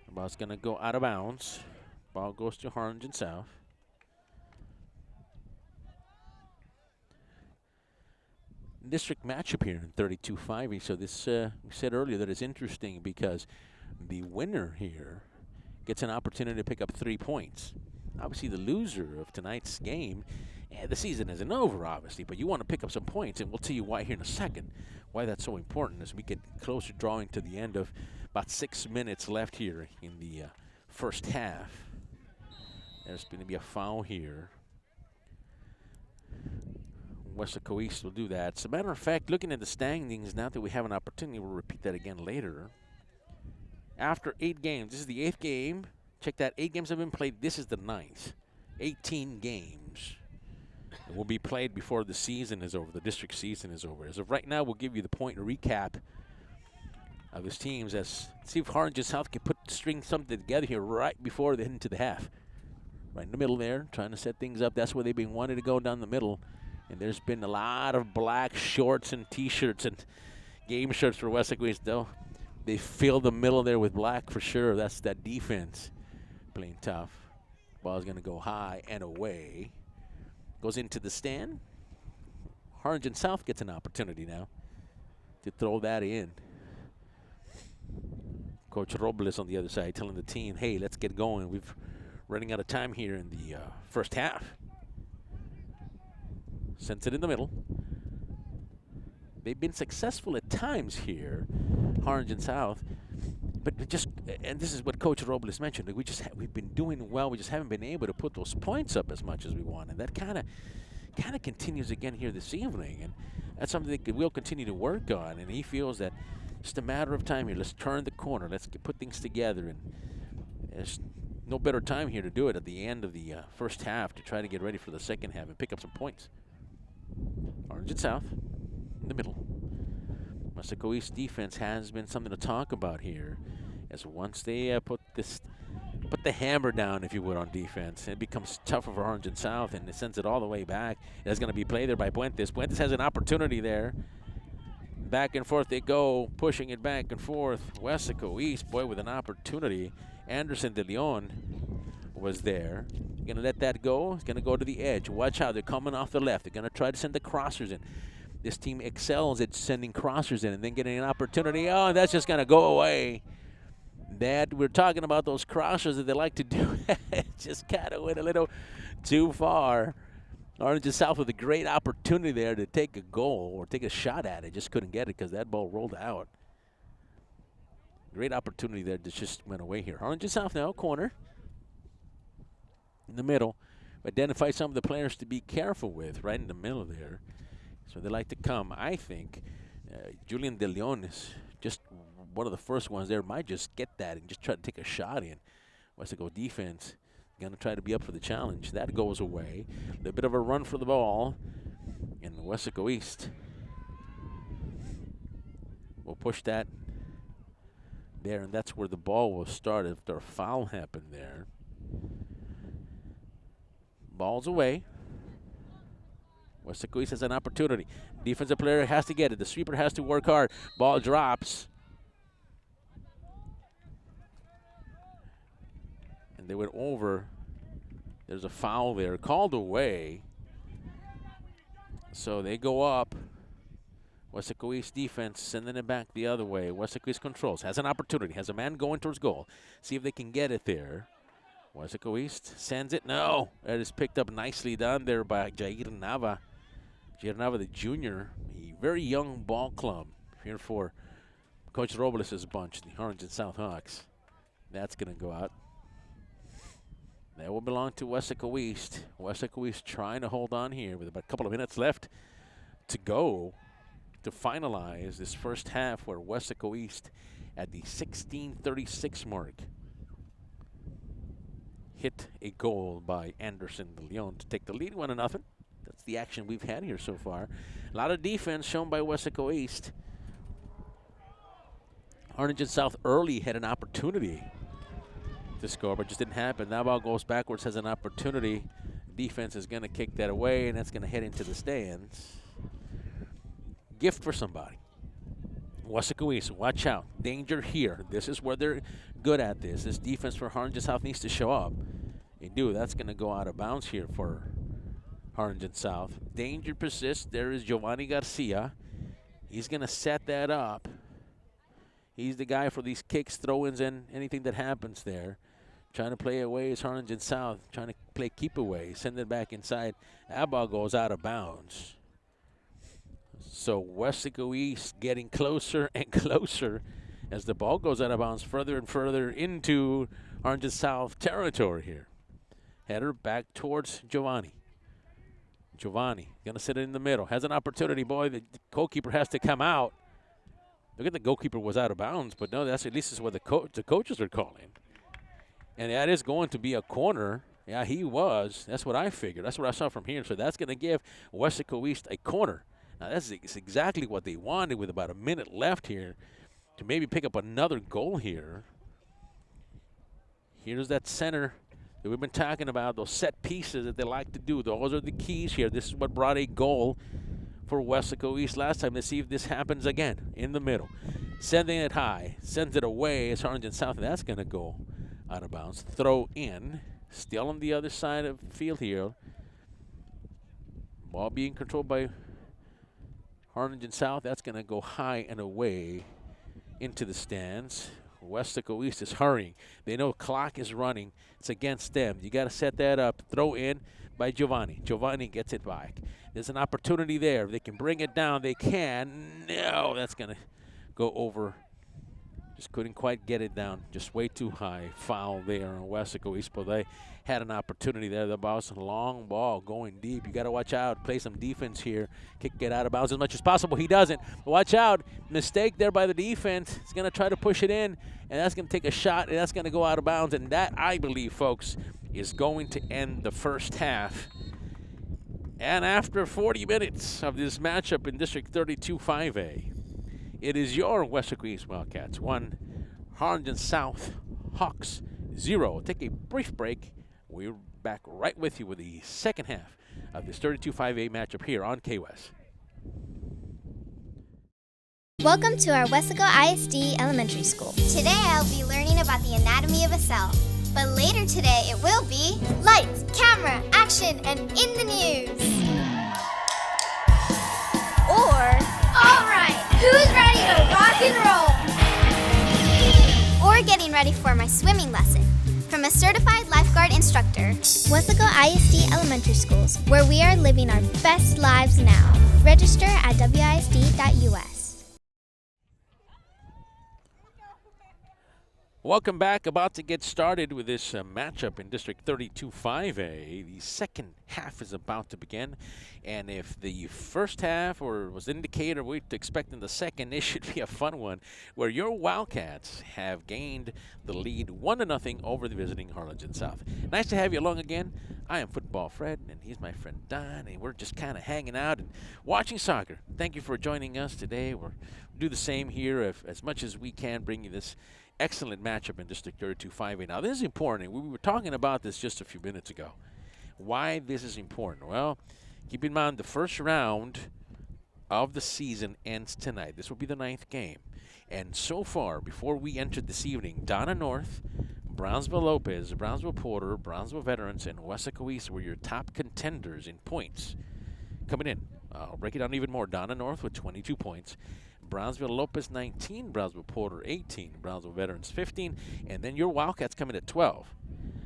The ball's going to go out of bounds. Ball goes to Harlingen South. District matchup here in 32-5. So this, we said earlier that it's interesting because the winner here gets an opportunity to pick up 3 points. Obviously, the loser of tonight's game, the season isn't over, obviously, but you want to pick up some points, and we'll tell you why here in a second, why that's so important as we get closer drawing to the end of about 6 minutes left here in the first half. There's going to be a foul here. Weslaco East will do that. As a matter of fact, looking at the standings, now that we have an opportunity, we'll repeat that again later. After 8 games, this is the 8th game. Check that, 8 games have been played. This is the 9th. 18 games. It will be played before the season is over, the district season is over. As of right now, we'll give you the point recap of his teams. As see if Harlingen South can string something together here right before they head into the half. Right in the middle there, trying to set things up. That's where they've been wanting to go down the middle. And there's been a lot of black shorts and T-shirts and game shirts for Weslaco East, though. They fill the middle there with black for sure. That's that defense playing tough. Ball's going to go high and away. Goes into the stand. Harlingen South gets an opportunity now to throw that in. Coach Robles on the other side telling the team, hey, let's get going. We're running out of time here in the first half. Sends it in the middle. They've been successful at times here, Harlingen South. But just, and this is what Coach Robles mentioned, like we've been doing well. We just haven't been able to put those points up as much as we want, and that kind of continues again here this evening. And that's something that we'll continue to work on. And he feels that just a matter of time here. Let's turn the corner. Let's put things together. And there's no better time here to do it at the end of the first half to try to get ready for the second half and pick up some points. Harlingen South in the middle. Weslaco East defense has been something to talk about here, as once they put the hammer down, if you would, on defense, it becomes tougher for Harlingen South, and it sends it all the way back. It's going to be played there by Puentes. Puentes has an opportunity there. Back and forth they go, pushing it back and forth. Weslaco East, boy, with an opportunity. Anderson de Leon was there. Going to let that go. It's going to go to the edge. Watch out. They're coming off the left. They're going to try to send the crossers in. This team excels at sending crossers in and then getting an opportunity. Oh, that's just going to go away. That we're talking about those crossers that they like to do. It just kind of went a little too far. Harlingen South with a great opportunity there to take a goal or take a shot at it. Just couldn't get it because that ball rolled out. Great opportunity there that just went away here. Harlingen South now, corner. In the middle. Identify some of the players to be careful with right in the middle there. So they like to come. I think Julian De Leon is just one of the first ones there. Might just get that and just try to take a shot in. Weslaco defense going to try to be up for the challenge. That goes away. A little bit of a run for the ball. And Weslaco East will push that there. And that's where the ball will start after a foul happened there. Ball's away. Weslaco East has an opportunity. Defensive player has to get it. The sweeper has to work hard. Ball drops. And they went over. There's a foul there. Called away. So they go up. Weslaco East defense sending it back the other way. Weslaco East controls. Has an opportunity. Has a man going towards goal. See if they can get it there. Weslaco East sends it. No. That is picked up nicely done there by Jair Nava. Jair Nava, the junior, a very young ball club here for Coach Robles' bunch, the Harlingen South Hawks. That's going to go out. That will belong to Weslaco East. Weslaco East trying to hold on here with about a couple of minutes left to go to finalize this first half, where Weslaco East at the 16:36 mark hit a goal by Anderson de Leon to take the lead 1-0. That's the action we've had here so far. A lot of defense shown by Weslaco East. Harlingen South early had an opportunity to score, but just didn't happen. That ball goes backwards, has an opportunity. Defense is going to kick that away, and that's going to head into the stands. Gift for somebody. Weslaco East, watch out. Danger here. This is where they're good at this. This defense for Harlingen South needs to show up. They do. That's going to go out of bounds here for Harlingen South. Danger persists. There is Giovanni Garcia. He's going to set that up. He's the guy for these kicks, throw-ins, and anything that happens there. Trying to play away is Harlingen South. Trying to play keep away. Send it back inside. That ball goes out of bounds. So Weslaco East getting closer and closer as the ball goes out of bounds, further and further into Harlingen South territory here. Header back towards Giovanni. Giovanni going to sit it in the middle. Has an opportunity, boy. The goalkeeper has to come out. Look at the goalkeeper was out of bounds, but no, that's at least is what the coaches are calling. And that is going to be a corner Yeah, he was. That's what I figured. That's what I saw from here. So that's going to give Weslaco East a corner. Now, that's exactly what they wanted with about a minute left here to maybe pick up another goal here. Here's that center that we've been talking about, those set pieces that they like to do. Those are the keys here. This is what brought a goal for Weslaco East last time. Let's see if this happens again in the middle. Sending it high, sends it away. It's Harlingen South, and that's going to go out of bounds. Throw in. Still on the other side of the field here. Ball being controlled by Harlingen South. That's going to go high and away into the stands. Weslaco East is hurrying. They know clock is running. It's against them. You got to set that up. Throw in by Giovanni. Giovanni gets it back. There's an opportunity there. If they can bring it down, they can. No, that's going to go over. Just couldn't quite get it down. Just way too high. Foul there on Weslaco East, but they had an opportunity there. The ball's a long ball going deep. You got to watch out. Play some defense here. Kick it out of bounds as much as possible. He doesn't. Watch out. Mistake there by the defense. He's going to try to push it in, and that's going to take a shot, and that's going to go out of bounds. And that, I believe, folks, is going to end the first half. And after 40 minutes of this matchup in District 32 5A, it is your Weslaco East Wildcats 1, Harlingen South Hawks 0. Take a brief break. We're back right with you with the second half of this 32 5A matchup here on KWES. Welcome to our Weslaco ISD Elementary School. Today I'll be learning about the anatomy of a cell. But later today it will be lights, camera, action, and in the news. Or, alright, who's ready to rock and roll? Or getting ready for my swimming lesson from a certified lifeguard instructor. Weslaco ISD Elementary Schools, where we are living our best lives now. Register at wisd.us. Welcome back. About to get started with this matchup in District 32 5A. The second half is about to begin. And if the first half was indicated what to expect in the second, it should be a fun one where your Wildcats have gained the lead 1-0 over the visiting Harlingen South. Nice to have you along again. I am Football Fred, and he's my friend Don, and we're just kind of hanging out and watching soccer. Thank you for joining us today. We'll do the same here as much as we can, bring you this excellent matchup in District 32 5A. Now, this is important. We were talking about this just a few minutes ago. Why this is important? Well, keep in mind the first round of the season ends tonight. This will be the 9th game. And so far, before we entered this evening, Donna North, Brownsville Lopez, Brownsville Porter, Brownsville Veterans, and Weslaco East were your top contenders in points coming in. I'll break it down even more. Donna North with 22 points. Brownsville Lopez 19, Brownsville Porter 18, Brownsville Veterans 15, and then your Wildcats coming at 12.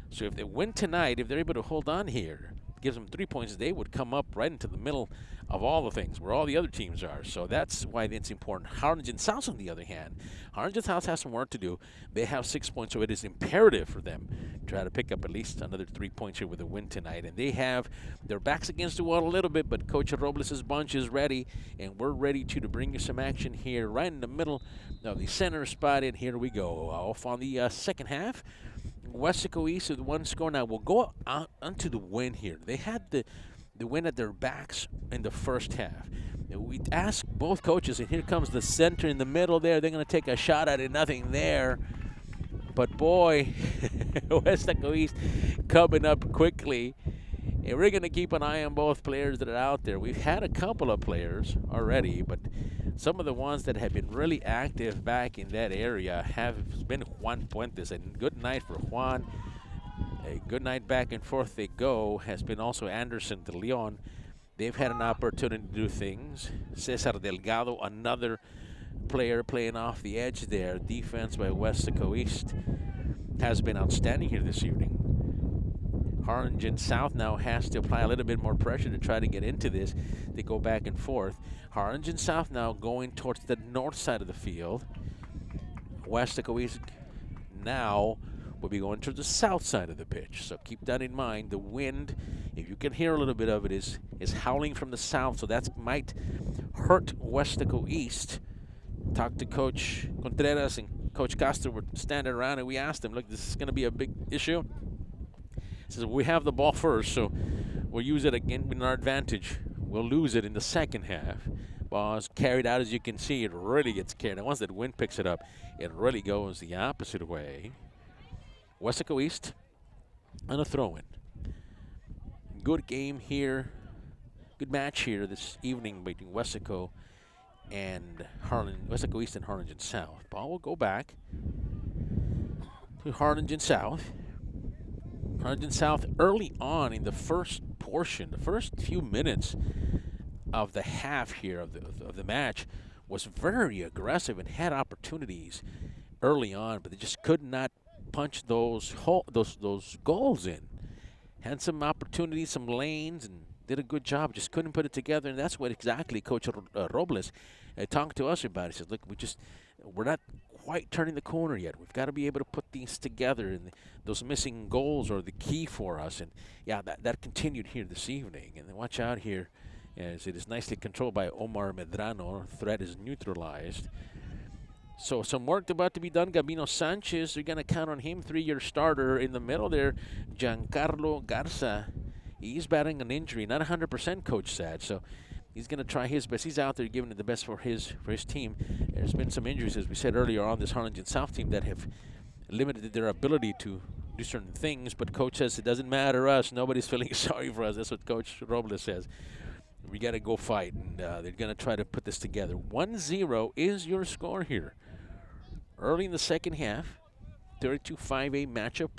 So if they win tonight, if they're able to hold on here, gives them 3 points, they would come up right into the middle of all the things where all the other teams are. So that's why it's important. Harlingen South, on the other hand, Harlingen South has some work to do. They have 6 points, so it is imperative for them to try to pick up at least another 3 points here with a win tonight. And they have their backs against the wall a little bit, but Coach Robles' bunch is ready, and we're ready to bring you some action here right in the middle of the center spot. And here we go. Off on the second half. Weslaco East with one score. Now we'll go out onto the win here. They had the win at their backs in the first half. We asked both coaches, and here comes the center in the middle there. They're going to take a shot at it. Nothing there. But boy, Weslaco East coming up quickly. And we're going to keep an eye on both players that are out there. We've had a couple of players already, but some of the ones that have been really active back in that area have been Juan Puentes. And good night for Juan. A good night back and forth they go. Has been also Anderson de Leon. They've had an opportunity to do things. Cesar Delgado, another player playing off the edge there. Defense by Weslaco East has been outstanding here this evening. Harlingen South now has to apply a little bit more pressure to try to get into this. They go back and forth. Harlingen South now going towards the north side of the field. Weslaco East now will be going to the south side of the pitch. So keep that in mind. The wind, if you can hear a little bit of it, is howling from the south. So that might hurt Weslaco East. Talked to Coach Contreras and Coach Castro were standing around, and we asked them, look, this is going to be a big issue. Says we have the ball first, so we'll use it again in our advantage. We'll lose it in the second half. Ball is carried out, as you can see. It really gets carried. And once that wind picks it up, it really goes the opposite way. Weslaco East on a throw-in. Good game here. Good match here this evening between Weslaco and Harlingen, Weslaco East and Harlingen South. Ball will go back to Harlingen South. Harlingen South early on in the first portion, the first few minutes of the half here of the match, was very aggressive and had opportunities early on, but they just could not punch those goals in. Had some opportunities, some lanes, and did a good job. Just couldn't put it together, and that's what exactly Coach Robles talked to us about. He said, "Look, we're not quite turning the corner yet. We've got to be able to put these together, and those missing goals are the key for us." And yeah, that continued here this evening. And then watch out here, as it is nicely controlled by Omar Medrano. Threat is neutralized. So some work about to be done. Gabino Sanchez, they're going to count on him. 3-year starter in the middle there. Giancarlo Garza, he's battling an injury. Not 100%, Coach said. So he's going to try his best. He's out there giving it the best for his team. There's been some injuries, as we said earlier, on this Harlingen South team that have limited their ability to do certain things. But Coach says it doesn't matter us. Nobody's feeling sorry for us. That's what Coach Robles says. We got to go fight, and they're going to try to put this together. 1-0 is your score here. Early in the second half, 32-5A matchup.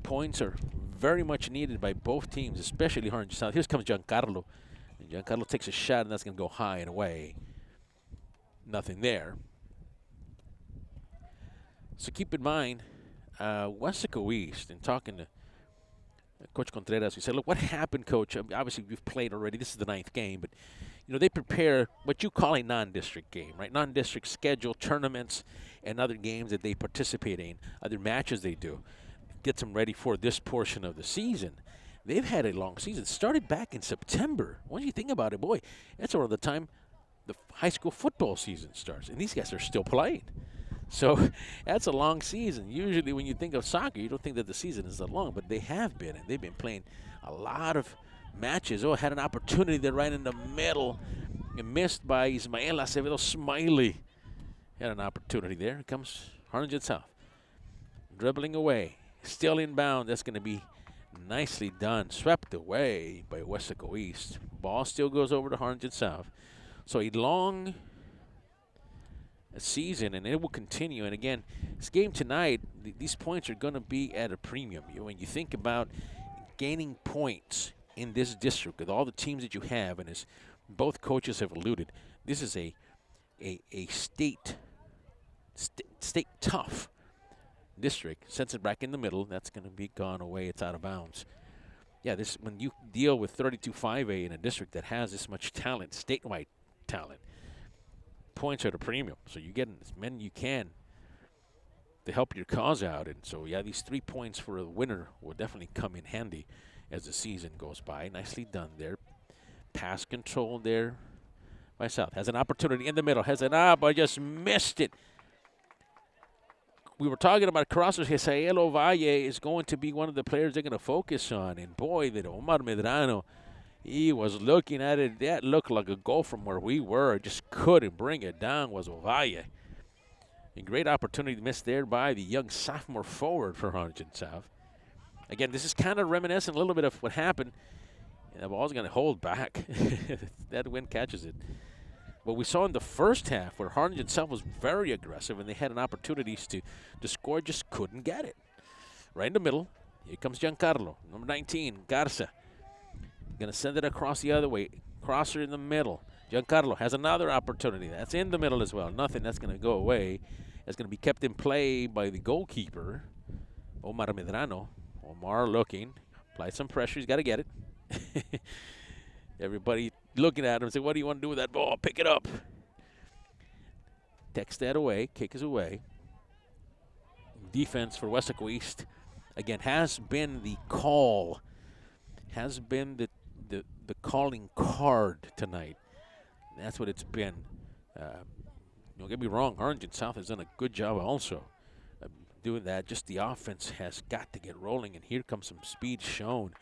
Points are very much needed by both teams, especially Harlingen South. Here comes Giancarlo. And Giancarlo takes a shot, and that's going to go high and away. Nothing there. So keep in mind, Weslaco East, and talking to Coach Contreras, we said, look, what happened, Coach? Obviously, we've played already. This is the 9th game, but they prepare what you call a non-district game, right? Non-district schedule, tournaments, and other games that they participate in, other matches they do. Get them ready for this portion of the season. They've had a long season. Started back in September. When you think about it, boy, that's around the time the high school football season starts, and these guys are still playing. So that's a long season. Usually when you think of soccer, you don't think that the season is that long, but they have been, and they've been playing a lot of matches. Oh, had an opportunity there right in the middle, and missed by Ismael Acevedo Smiley. Had an opportunity there. Here comes Harlingen South. Dribbling away. Still inbound. That's going to be nicely done. Swept away by Weslaco East. Ball still goes over to Harlingen South. So a long season, and it will continue. And again, this game tonight, these points are going to be at a premium. When you think about gaining points in this district with all the teams that you have, and as both coaches have alluded, this is a state tough district. Sends it back in the middle. That's going to be gone away. It's out of bounds. Yeah, this when you deal with 32-5A in a district that has this much talent, statewide talent, points are at a premium. So you get as many you can to help your cause out. And so, yeah, these 3 points for a winner will definitely come in handy as the season goes by. Nicely done there. Pass control there by South. Has an opportunity in the middle. Has an but just missed it. We were talking about crossers. Jesael Valle is going to be one of the players they're going to focus on. And boy, that Omar Medrano, he was looking at it. That looked like a goal from where we were. Just couldn't bring it down, was Ovalle. A great opportunity missed there by the young sophomore forward for Harlingen South. Again, this is kind of reminiscent a little bit of what happened. And the ball's going to hold back. That wind catches it. What we saw in the first half, where Harlingen South was very aggressive and they had an opportunities to score, just couldn't get it. Right in the middle, here comes Giancarlo, number 19, Garza. Going to send it across the other way. Crosser in the middle. Giancarlo has another opportunity. That's in the middle as well. Nothing. That's going to go away. That's going to be kept in play by the goalkeeper, Omar Medrano. Omar looking. Apply some pressure. He's got to get it. Everybody looking at him say, what do you want to do with that ball? Pick it up. Text that away. Kick is away. Defense for Weslaco East, again, has been the call. Has been the calling card tonight. That's what it's been. Don't get me wrong, Harlingen South has done a good job also. doing that. Just the offense has got to get rolling, and here comes some speed shown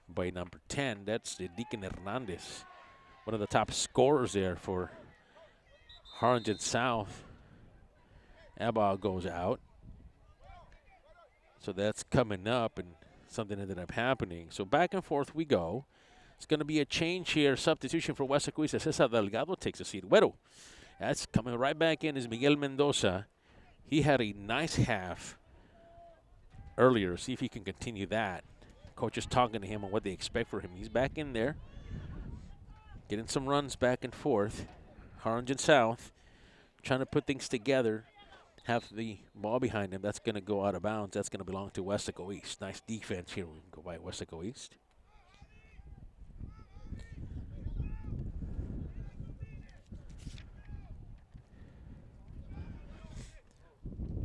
by number 10. That's Deacon Hernandez, one of the top scorers there for Harlingen South. Abba goes out. So that's coming up, and something ended up happening. So back and forth we go. It's going to be a change here. Substitution for Weslaco East. Cesar Delgado takes a seat. Güero. That's coming right back in is Miguel Mendoza. He had a nice half earlier. See if he can continue that. Coach is talking to him on what they expect for him. He's back in there, getting some runs back and forth. Harlingen South trying to put things together. Have the ball behind him. That's going to go out of bounds. That's going to belong to Weslaco East. Nice defense here. We can go by Weslaco East.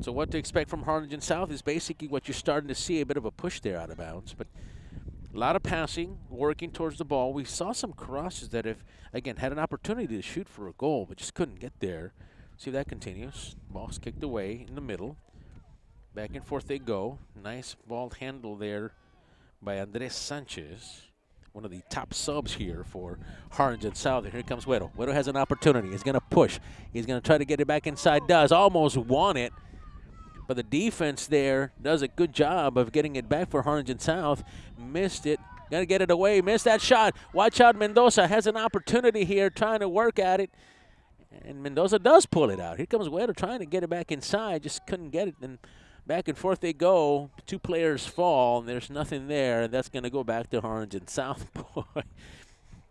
So what to expect from Harlingen South is basically what you're starting to see, a bit of a push there out of bounds. But a lot of passing, working towards the ball. We saw some crosses that have, again, had an opportunity to shoot for a goal, but just couldn't get there. See if that continues. Ball's kicked away in the middle. Back and forth they go. Nice ball handle there by Andres Sanchez, one of the top subs here for Harlingen South. And here comes Güero. Güero has an opportunity. He's going to push. He's going to try to get it back inside. Does. Almost won it. But the defense there does a good job of getting it back for Harlingen South. Missed it. Got to get it away. Missed that shot. Watch out. Mendoza has an opportunity here trying to work at it. And Mendoza does pull it out. Here comes Güero trying to get it back inside. Just couldn't get it. And back and forth they go. Two players fall, and there's nothing there. That's going to go back to Harlingen South. Boy,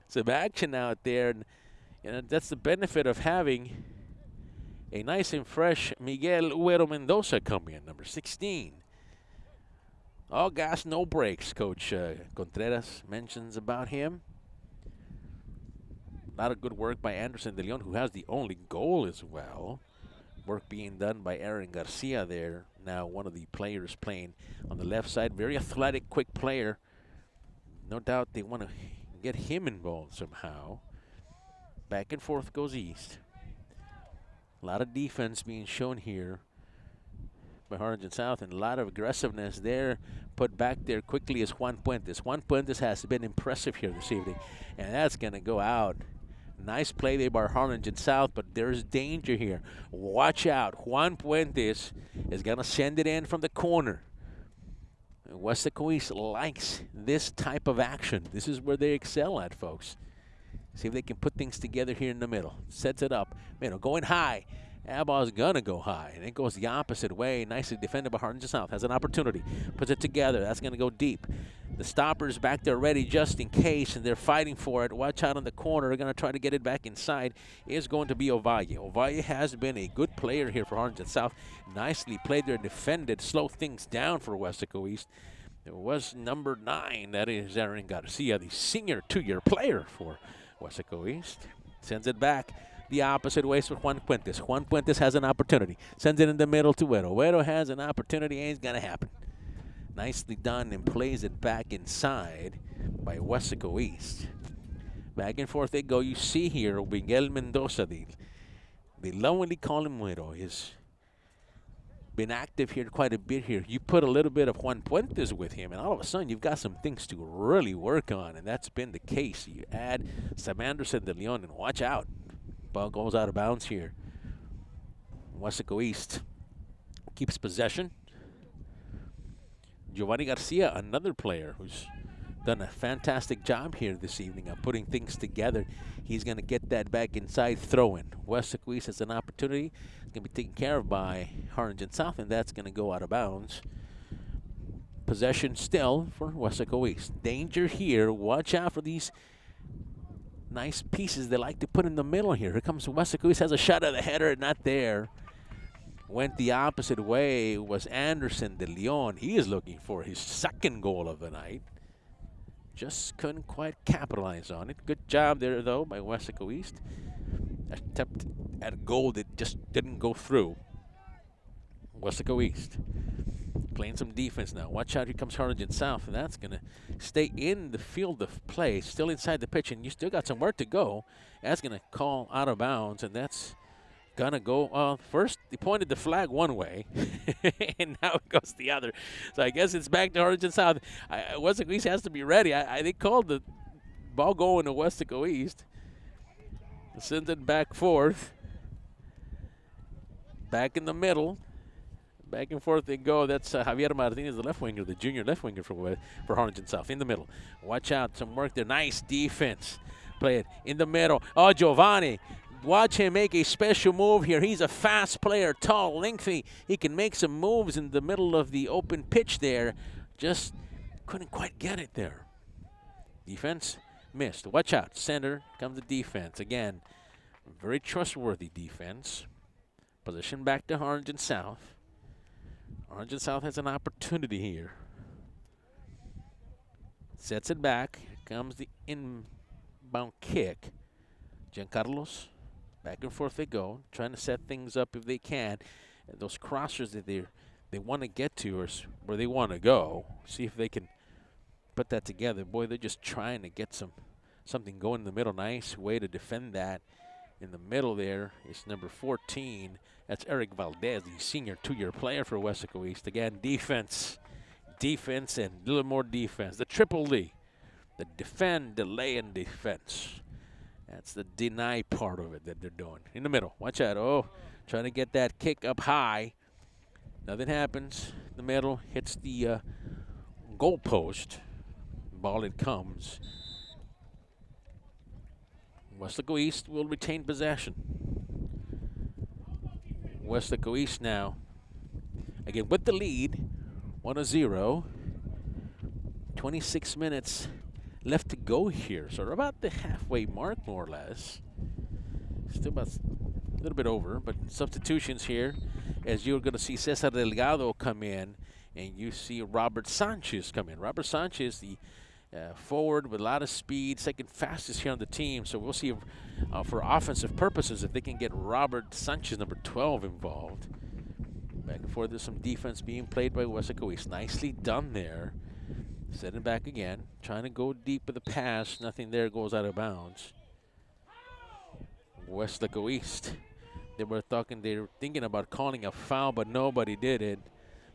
some action out there. And that's the benefit of having a nice and fresh Miguel Güero Mendoza coming in, number 16. All gas, no brakes, Coach Contreras mentions about him. A lot of good work by Anderson de Leon, who has the only goal as well. Work being done by Aaron Garcia there. Now one of the players playing on the left side. Very athletic, quick player. No doubt they want to get him involved somehow. Back and forth goes East. A lot of defense being shown here by Harlingen South, and a lot of aggressiveness there. Put back there quickly is Juan Puentes. Juan Puentes has been impressive here this evening, and that's going to go out. Nice play there by Harlingen South, but there's danger here. Watch out. Juan Puentes is going to send it in from the corner. Weslaco East likes this type of action. This is where they excel at, folks. See if they can put things together here in the middle. Sets it up. Going high. Abba's going to go high. And it goes the opposite way. Nicely defended by Harlingen South. Has an opportunity. Puts it together. That's going to go deep. The stoppers back there ready just in case, and they're fighting for it. Watch out on the corner. They're going to try to get it back inside. Is going to be Ovalle. Ovalle has been a good player here for Harlingen South. Nicely played there, defended, slow things down for Weslaco East. It was number 9. That is Aaron Garcia, the senior 2-year player for Weslaco East. Sends it back the opposite way for Juan Puentes. Juan Puentes has an opportunity. Sends it in the middle to Güero. Güero has an opportunity. Ain't going to happen. Nicely done, and plays it back inside by Weslaco East. Back and forth they go. You see here Miguel Mendoza, the lonely Colin Güero, has been active here quite a bit here. You put a little bit of Juan Puentes with him, and all of a sudden you've got some things to really work on, and that's been the case. You add Sam Anderson de Leon, and watch out. Ball goes out of bounds here. Weslaco East keeps possession. Giovanni Garcia, another player who's done a fantastic job here this evening of putting things together. He's going to get that back inside, throw-in. Weslaco East has an opportunity. It's going to be taken care of by Harlingen South, and that's going to go out of bounds. Possession still for Weslaco East. Danger here. Watch out for these nice pieces they like to put in the middle here. Here comes Weslaco East, has a shot at the header, not there. Went the opposite way was Anderson de Leon. He is looking for his second goal of the night. Just couldn't quite capitalize on it. Good job there, though, by Weslaco East. Attempt at a goal that just didn't go through. Weslaco East playing some defense now. Watch out, here comes Harlingen South, and that's going to stay in the field of play, still inside the pitch, and you still got some work to go. That's going to call out of bounds, and that's gonna go. First, they pointed the flag one way, and now it goes the other. So I guess it's back to Harlingen South. Weslaco East has to be ready. They called the ball going to Weslaco East. Send it back forth. Back in the middle. Back and forth they go. That's Javier Martinez, the left winger, the junior left winger for Harlingen South. In the middle. Watch out. Some work there. Nice defense. Play it in the middle. Oh, Giovanni. Watch him make a special move here. He's a fast player, tall, lengthy. He can make some moves in the middle of the open pitch there. Just couldn't quite get it there. Defense missed. Watch out. Center comes the defense. Again, very trustworthy defense. Position back to Harlingen South. Harlingen South has an opportunity here. Sets it back. Here comes the inbound kick. Giancarlos, back and forth they go, trying to set things up if they can. Those crossers that they want to get to is where they want to go. See if they can put that together. Boy, they're just trying to get something going in the middle. Nice way to defend that. In the middle there is number 14. That's Eric Valdez, the senior 2-year player for Weslaco East. Again, defense, and a little more defense. The triple D, the defend, delay, and defense. That's the deny part of it that they're doing. In the middle, watch out. Oh, trying to get that kick up high. Nothing happens. In the middle, hits the goal post. Ball it comes. Weslaco East will retain possession. Weslaco East now, again with the lead, 1-0. 26 minutes left to go here. So we're about the halfway mark, more or less. Still about a little bit over, but substitutions here, as you're going to see Cesar Delgado come in, and you see Robert Sanchez come in. Robert Sanchez, the forward with a lot of speed, second fastest here on the team. So we'll see if, for offensive purposes, if they can get Robert Sanchez, number 12, involved. Back and forth, there's some defense being played by Weslaco East. Nicely done there. Setting back again, trying to go deep with the pass. Nothing there, goes out of bounds. Weslaco East, they were thinking about calling a foul, but nobody did it.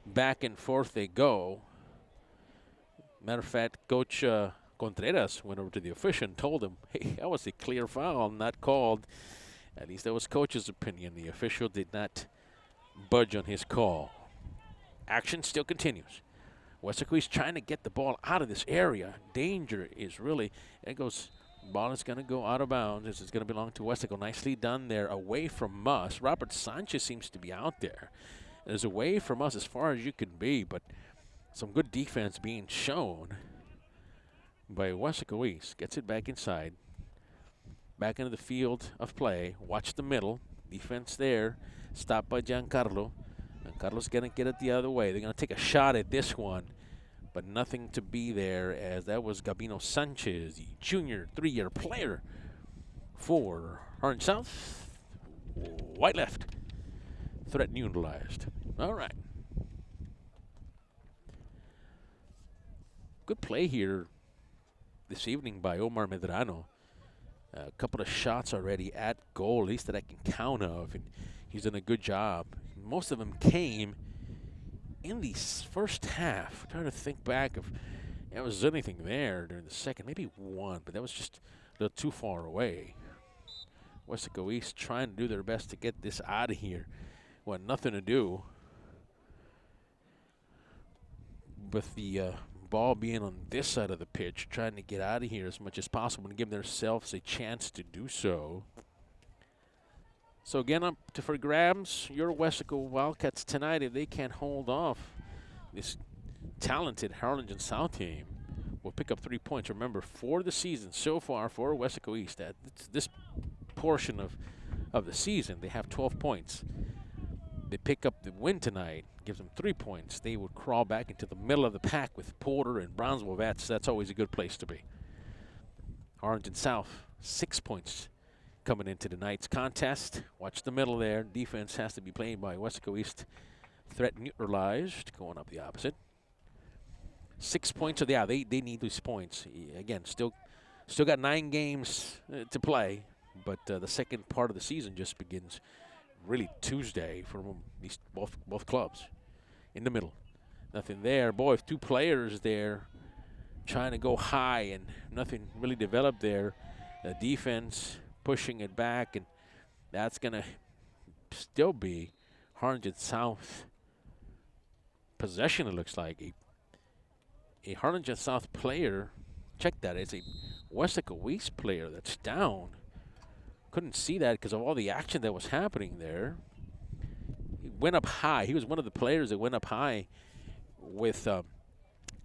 Back and forth they go. Matter of fact, Coach Contreras went over to the official and told him, hey, that was a clear foul, not called. At least that was Coach's opinion. The official did not budge on his call. Action still continues. Weslaco East trying to get the ball out of this area. Danger is really, it goes, ball is going to go out of bounds. This is going to belong to Weslaco. Nicely done there, away from us. Robert Sanchez seems to be out there. It is away from us as far as you can be, but some good defense being shown by Weslaco East. Gets it back inside. Back into the field of play. Watch the middle. Defense there. Stopped by Giancarlo. Giancarlo's going to get it the other way. They're going to take a shot at this one, but nothing to be there, as that was Gabino Sanchez, the junior 3-year player for Harlingen South. White left. Threat neutralized. All right. Good play here this evening by Omar Medrano. A couple of shots already at goal, at least that I can count of, and he's done a good job. Most of them came in the first half. I'm trying to think back if there was anything there during the second. Maybe one, but that was just a little too far away. Weslaco East trying to do their best to get this out of here. Well, nothing to do with the ball being on this side of the pitch, trying to get out of here as much as possible and give themselves a chance to do so. So again, up to for grabs, your Weslaco Wildcats tonight. If they can't hold off this talented Harlingen South team, will pick up 3 points. Remember, for the season so far for Weslaco East, at this portion of the season, they have 12 points. They pick up the win tonight, gives them 3 points. They would crawl back into the middle of the pack with Porter and Brownsville Vets. That's always a good place to be. Harlingen South, 6 points coming into tonight's contest. Watch the middle there. Defense has to be played by Weslaco East. Threat neutralized, going up the opposite. 6 points. Yeah, they need these points. Again, still got 9 games to play, but the second part of the season just begins really Tuesday for these both clubs. In the middle, nothing there. Boy, 2 players there trying to go high, and nothing really developed there. The defense pushing it back, and that's going to still be Harlingen South possession, it looks like. A Harlingen South player, check that, it's a Weslaco East player that's down. Couldn't see that because of all the action that was happening there. He went up high. He was one of the players that went up high with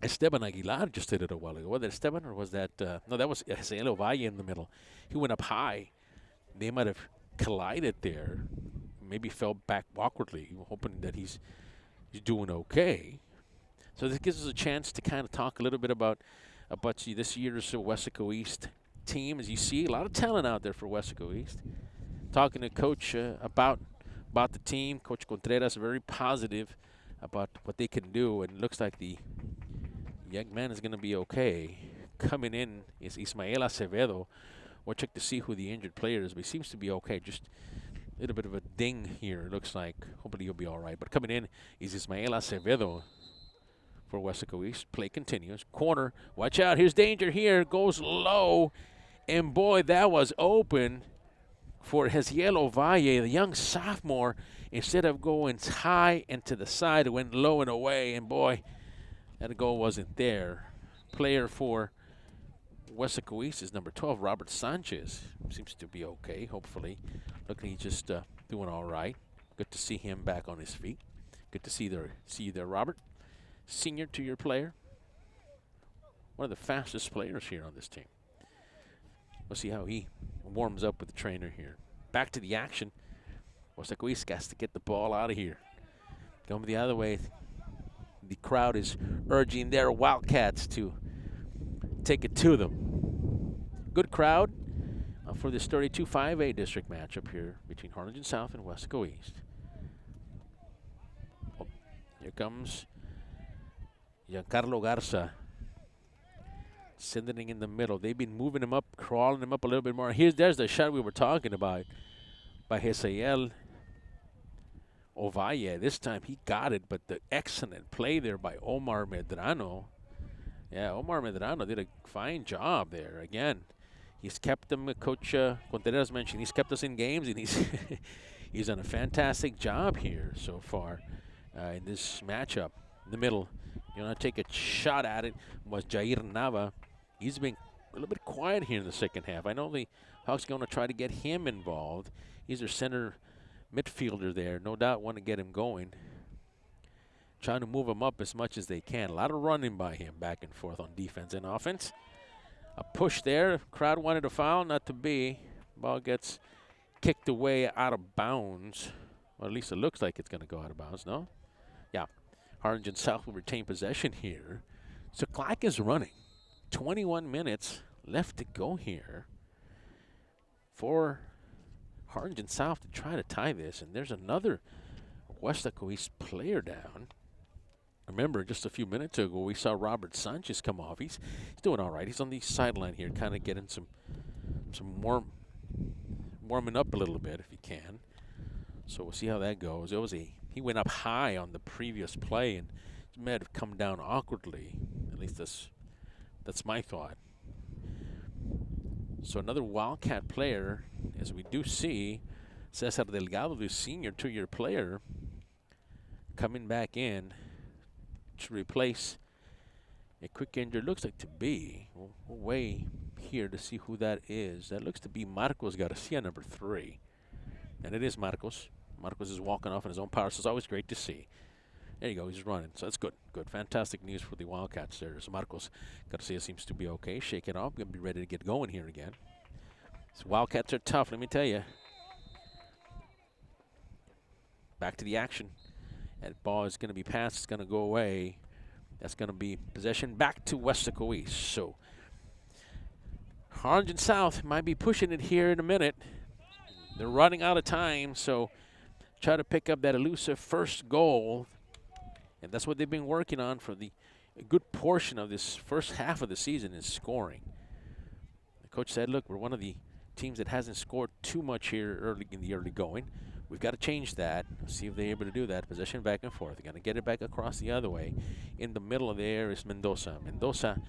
Esteban Aguilar just did it a while ago. Was that Esteban or was that, no, that was Cielo Valle in the middle. He went up high. They might have collided there. Maybe fell back awkwardly, hoping that he's doing okay. So this gives us a chance to kind of talk a little bit about this year's Weslaco East team. As you see, a lot of talent out there for Weslaco East. Talking to Coach about the team. Coach Contreras very positive about what they can do, and it looks like the young man is going to be okay. Coming in is Ismael Acevedo. We'll check to see who the injured player is, but he seems to be okay. Just a little bit of a ding here, it looks like. Hopefully he'll be all right. But coming in is Ismael Acevedo for Weslaco East. Play continues. Corner. Watch out. Here's danger here. Goes low. And, boy, that was open for Hesielo Valle, the young sophomore. Instead of going high and to the side, it went low and away. And, boy, that goal wasn't there. Player for Weslaco East is number 12, Robert Sanchez. Seems to be okay, hopefully. Looking he's just doing all right. Good to see him back on his feet. Good to see you there, Robert. Senior to your player. One of the fastest players here on this team. We'll see how he warms up with the trainer here. Back to the action. Weslaco East has to get the ball out of here. Going the other way. The crowd is urging their Wildcats to take it to them. Good crowd for this 32-5A district matchup here between Harlingen South and Weslaco East. Oh, here comes Giancarlo Garza. Sending in the middle. They've been moving him up, crawling him up a little bit more. There's the shot we were talking about by Hesiel Ovalle. This time he got it, but the excellent play there by Omar Medrano. Yeah, Omar Medrano did a fine job there. Again, he's kept them, Coach Contreras mentioned, he's kept us in games, and he's he's done a fantastic job here so far in this matchup. In the middle, you want to take a shot at it, was Jair Nava. He's been a little bit quiet here in the second half. I know the Hawks are going to try to get him involved. He's their center midfielder there. No doubt want to get him going. Trying to move him up as much as they can. A lot of running by him back and forth on defense and offense. A push there. Crowd wanted a foul, not to be. Ball gets kicked away out of bounds. Or at least it looks like it's going to go out of bounds, no? Yeah. Harlingen South will retain possession here. So clock is running. 21 minutes left to go here for Harlingen South to try to tie this. And there's another Weslaco East player down. Remember, just a few minutes ago, we saw Robert Sanchez come off. He's doing all right. He's on the sideline here, kind of getting some warming up a little bit if he can. So we'll see how that goes. He went up high on the previous play and may have come down awkwardly. At least that's my thought. So another Wildcat player, as we do see, Cesar Delgado, the senior 2-year player, coming back in to replace a quick injured. Looks like to be. We'll weigh here to see who that is. That looks to be Marcos Garcia, number 3. And it is Marcos. Marcos is walking off in his own power, so it's always great to see. There you go, he's running. So that's good. Good. Fantastic news for the Wildcats there. So Marcos Garcia seems to be okay. Shake it off. Going to be ready to get going here again. So Wildcats are tough, let me tell you. Back to the action. That ball is going to be passed. It's going to go away. That's going to be possession back to Weslaco East. So Harlingen South might be pushing it here in a minute. They're running out of time, so try to pick up that elusive first goal. And that's what they've been working on for a good portion of this first half of the season is scoring. The coach said, look, we're one of the teams that hasn't scored too much here in the early going. We've got to change that. See if they're able to do that. Possession back and forth. They're going to get it back across the other way. In the middle of there is Mendoza. Mendoza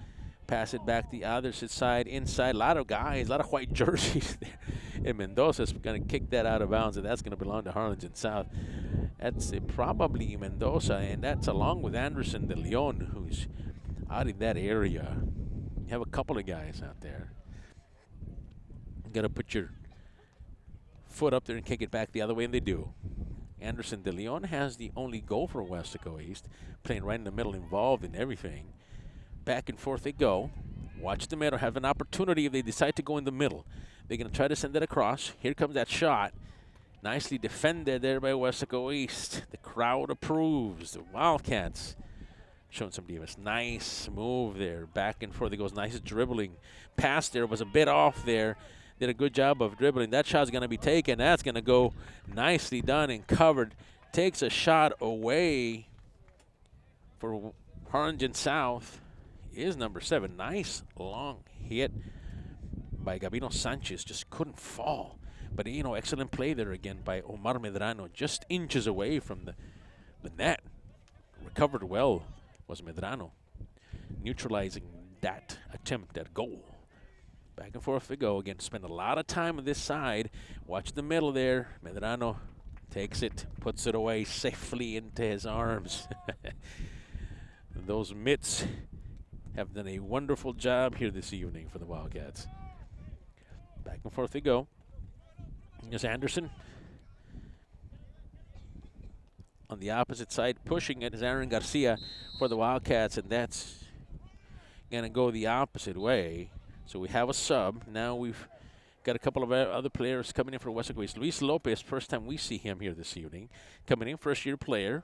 pass it back the other side, inside. A lot of guys, a lot of white jerseys there. And Mendoza's going to kick that out of bounds, and that's going to belong to Harlingen South. That's probably Mendoza, and that's along with Anderson de Leon, who's out in that area. You have a couple of guys out there. You got to put your foot up there and kick it back the other way, and they do. Anderson de Leon has the only goal for Weslaco East, playing right in the middle, involved in everything. Back and forth they go. Watch the middle, have an opportunity if they decide to go in the middle. They're going to try to send it across. Here comes that shot. Nicely defended there by Weslaco East. The crowd approves. The Wildcats showing some defense. Nice move there. Back and forth it goes. Nice dribbling. Pass there was a bit off there. Did a good job of dribbling. That shot's going to be taken. That's going to go nicely done and covered. Takes a shot away for Harlingen South. Is number 7. Nice long hit by Gabino Sanchez. Just couldn't fall. But, you know, excellent play there again by Omar Medrano. Just inches away from the net. Recovered well was Medrano, neutralizing that attempt at goal. Back and forth we go again. Spend a lot of time on this side. Watch the middle there. Medrano takes it, puts it away safely into his arms. Those mitts have done a wonderful job here this evening for the Wildcats. Back and forth they go. Here's Anderson. On the opposite side, pushing it is Aaron Garcia for the Wildcats, and that's going to go the opposite way. So we have a sub. Now we've got a couple of other players coming in for Weslaco East. Luis Lopez, first time we see him here this evening. Coming in, first-year player.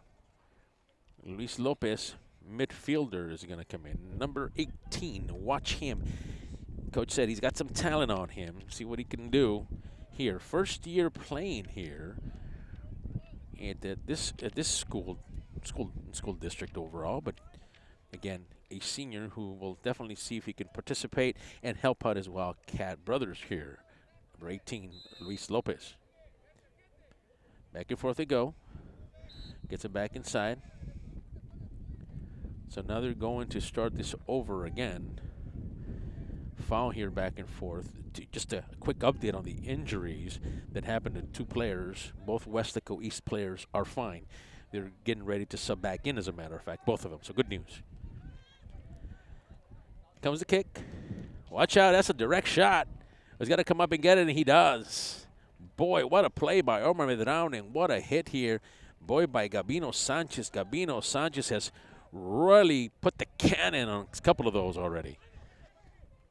Luis Lopez, midfielder, is going to come in. Number 18, watch him. Coach said he's got some talent on him. See what he can do here. First year playing here at this school district overall, but again, a senior who will definitely see if he can participate and help out his Wildcat brothers here. Number 18, Luis Lopez. Back and forth they go. Gets it back inside. So now they're going to start this over again. Foul here back and forth. Just a quick update on the injuries that happened to 2 players. Both Weslaco East players are fine. They're getting ready to sub back in, as a matter of fact, both of them. So good news. Comes the kick. Watch out, that's a direct shot. He's got to come up and get it, and he does. Boy, what a play by Omar Medrano, and what a hit here. Boy, by Gabino Sanchez. Gabino Sanchez has really put the cannon on a couple of those already.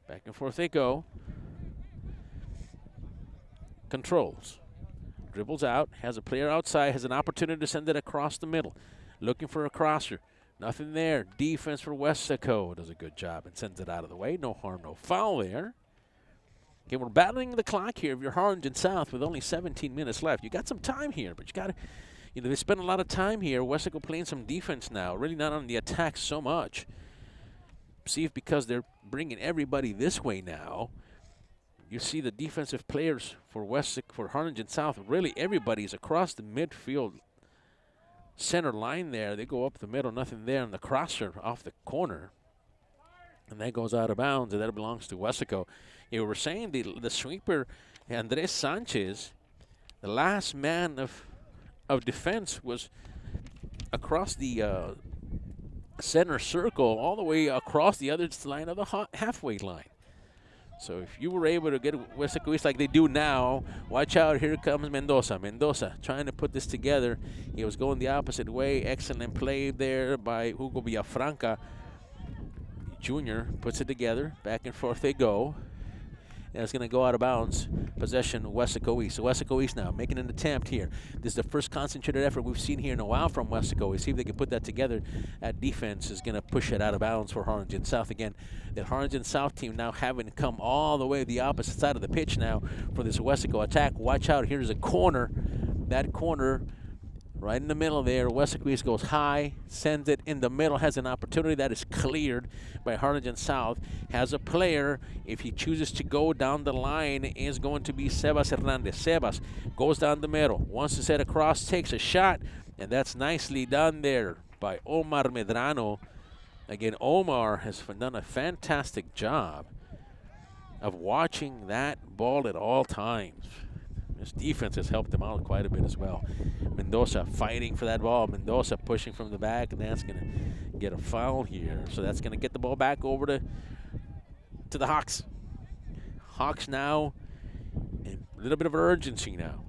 Back and forth they go. Controls. Dribbles out. Has a player outside. Has an opportunity to send it across the middle. Looking for a crosser. Nothing there. Defense for Weslaco does a good job and sends it out of the way. No harm, no foul there. Okay, we're battling the clock here. If you're Harlingen South with only 17 minutes left, you got some time here, but you got to, you know, they spend a lot of time here. Weslaco playing some defense now, really not on the attack so much. See if because they're bringing everybody this way now, you see the defensive players for Harlingen South, really everybody's across the midfield center line there. They go up the middle, nothing there, and the crosser off the corner. And that goes out of bounds, and that belongs to Weslaco. You were saying the sweeper, Andres Sanchez, the last man of defense was across the center circle all the way across the other line of the halfway line. So if you were able to get Weslaco East like they do now, watch out, here comes Mendoza. Mendoza trying to put this together. He was going the opposite way. Excellent play there by Hugo Villafranca Jr. Puts it together. Back and forth they go. And it's going to go out of bounds. Possession, Weslaco East. So Weslaco East now making an attempt here. This is the first concentrated effort we've seen here in a while from Weslaco East. See if they can put that together. That defense is going to push it out of bounds for Harlingen South again. The Harlingen South team now having come all the way to the opposite side of the pitch now for this Weslaco attack. Watch out. Here's a corner. That corner Right in the middle there, Weslaco East goes high, sends it in the middle, has an opportunity that is cleared by Harlingen South. Has a player, if he chooses to go down the line, is going to be Sebas Hernandez. Sebas goes down the middle, wants to set across, takes a shot, and that's nicely done there by Omar Medrano. Again, Omar has done a fantastic job of watching that ball at all times. His defense has helped him out quite a bit as well. Mendoza fighting for that ball. Mendoza pushing from the back, and that's going to get a foul here. So that's going to get the ball back over to the Hawks. Hawks now in a little bit of urgency now.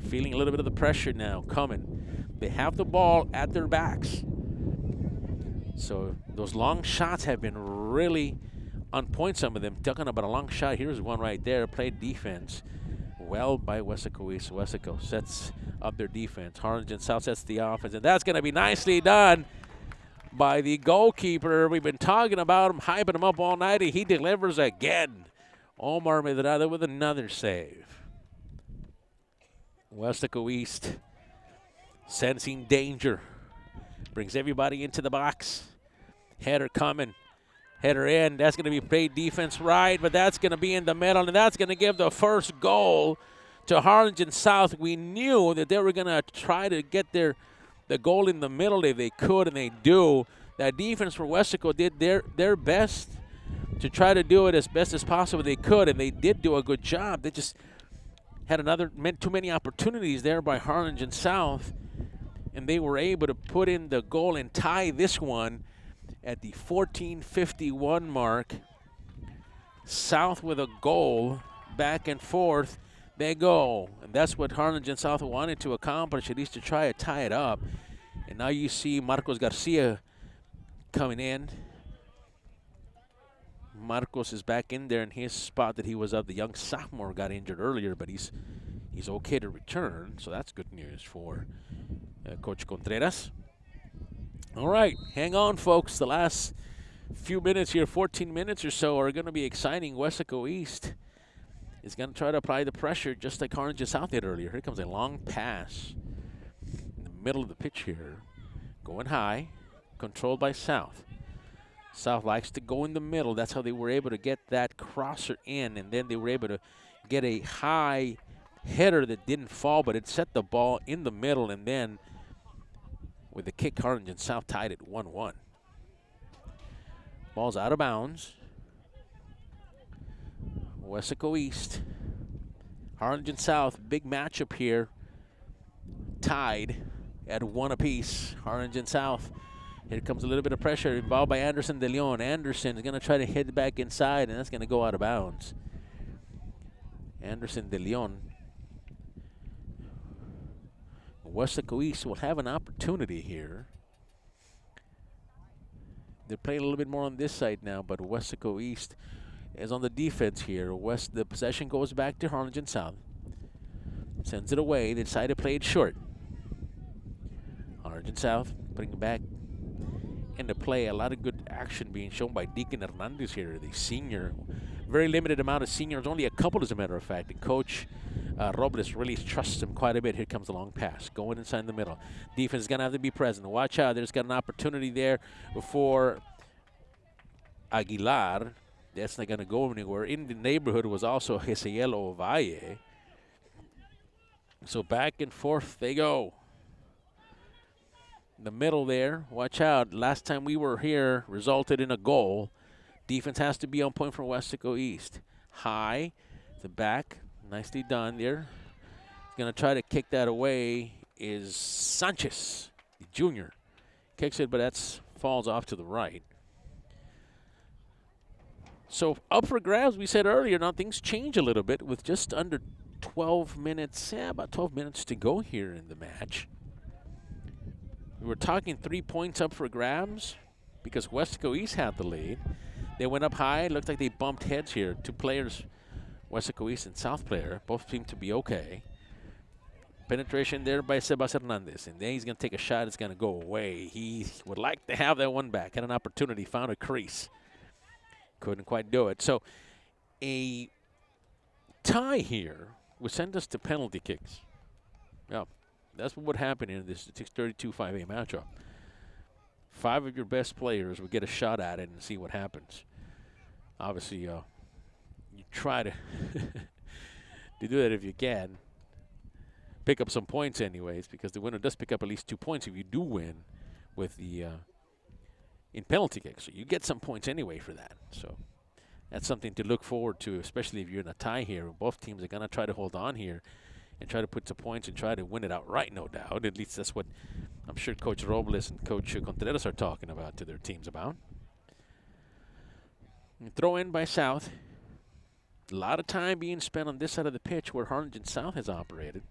Feeling a little bit of the pressure now coming. They have the ball at their backs. So those long shots have been really on point, some of them. Talking about a long shot, here's one right there. Played defense well by Weslaco East. Weslaco sets up their defense. Harlingen South sets the offense, and that's going to be nicely done by the goalkeeper. We've been talking about him, hyping him up all night, and he delivers again. Omar Medrano with another save. Weslaco East sensing danger. Brings everybody into the box. Header coming. Header in. That's going to be played defense right, but that's going to be in the middle, and that's going to give the first goal to Harlingen South. We knew that they were going to try to get the goal in the middle if they could, and they do. That defense for Weslaco did their best to try to do it as best as possible they could, and they did do a good job. They just had too many opportunities there by Harlingen South, and they were able to put in the goal and tie this one at the 14:51 mark. South with a goal, back and forth they go. And that's what Harlingen South wanted to accomplish, at least to try to tie it up. And now you see Marcos Garcia coming in. Marcos is back in there in his spot that he was up. The young sophomore got injured earlier, but he's okay to return. So that's good news for Coach Contreras. All right, hang on, folks. The last few minutes here, 14 minutes or so, are going to be exciting. Weslaco East is going to try to apply the pressure just like Harlingen South did earlier. Here comes a long pass in the middle of the pitch here. Going high, controlled by South. South likes to go in the middle. That's how they were able to get that crosser in, and then they were able to get a high header that didn't fall, but it set the ball in the middle, and then with the kick, Harlingen South tied it 1-1. Ball's out of bounds. Weslaco East, Harlingen South, big matchup here. Tied at 1 apiece. Harlingen South, here comes a little bit of pressure involved by Anderson De Leon. Anderson is going to try to hit back inside, and that's going to go out of bounds. Anderson De Leon. Weslaco East will have an opportunity here. They're playing a little bit more on this side now, but Weslaco East is on the defense here. The possession goes back to Harlingen South. Sends it away. They decide to play it short. Harlingen South putting it back into play. A lot of good action being shown by Deacon Hernandez here, the senior. Very limited amount of seniors, only a couple as a matter of fact. And Coach Robles really trusts him quite a bit. Here comes the long pass, going inside the middle. Defense is going to have to be present. Watch out, there's got an opportunity there for Aguilar. That's not going to go anywhere. In the neighborhood was also Jesiel Ovalle. So back and forth they go. In the middle there, watch out. Last time we were here resulted in a goal. Defense has to be on point for Weslaco East. High, the back, nicely done there. Going to try to kick that away is Sanchez, the junior. Kicks it, but that falls off to the right. So up for grabs, we said earlier, now things change a little bit with just under 12 minutes, about 12 minutes to go here in the match. We were talking 3 points up for grabs because Weslaco East had the lead. They went up high. It looked like they bumped heads here. Two players, Weslaco East and South player, both seem to be okay. Penetration there by Sebas Hernandez. And then he's going to take a shot. It's going to go away. He would like to have that one back. Had an opportunity. Found a crease. Couldn't quite do it. So a tie here would send us to penalty kicks. Yeah. That's what would happen in this 32-5A matchup. 5 of your best players would get a shot at it and see what happens. Obviously, you try to to do that if you can. Pick up some points anyways, because the winner does pick up at least 2 points if you do win with the in penalty kicks. So you get some points anyway for that. So that's something to look forward to, especially if you're in a tie here. Both teams are going to try to hold on here and try to put some points and try to win it outright, no doubt. At least that's what I'm sure Coach Robles and Coach Contreras are talking about to their teams about. And throw in by South. A lot of time being spent on this side of the pitch where Harlingen South has operated.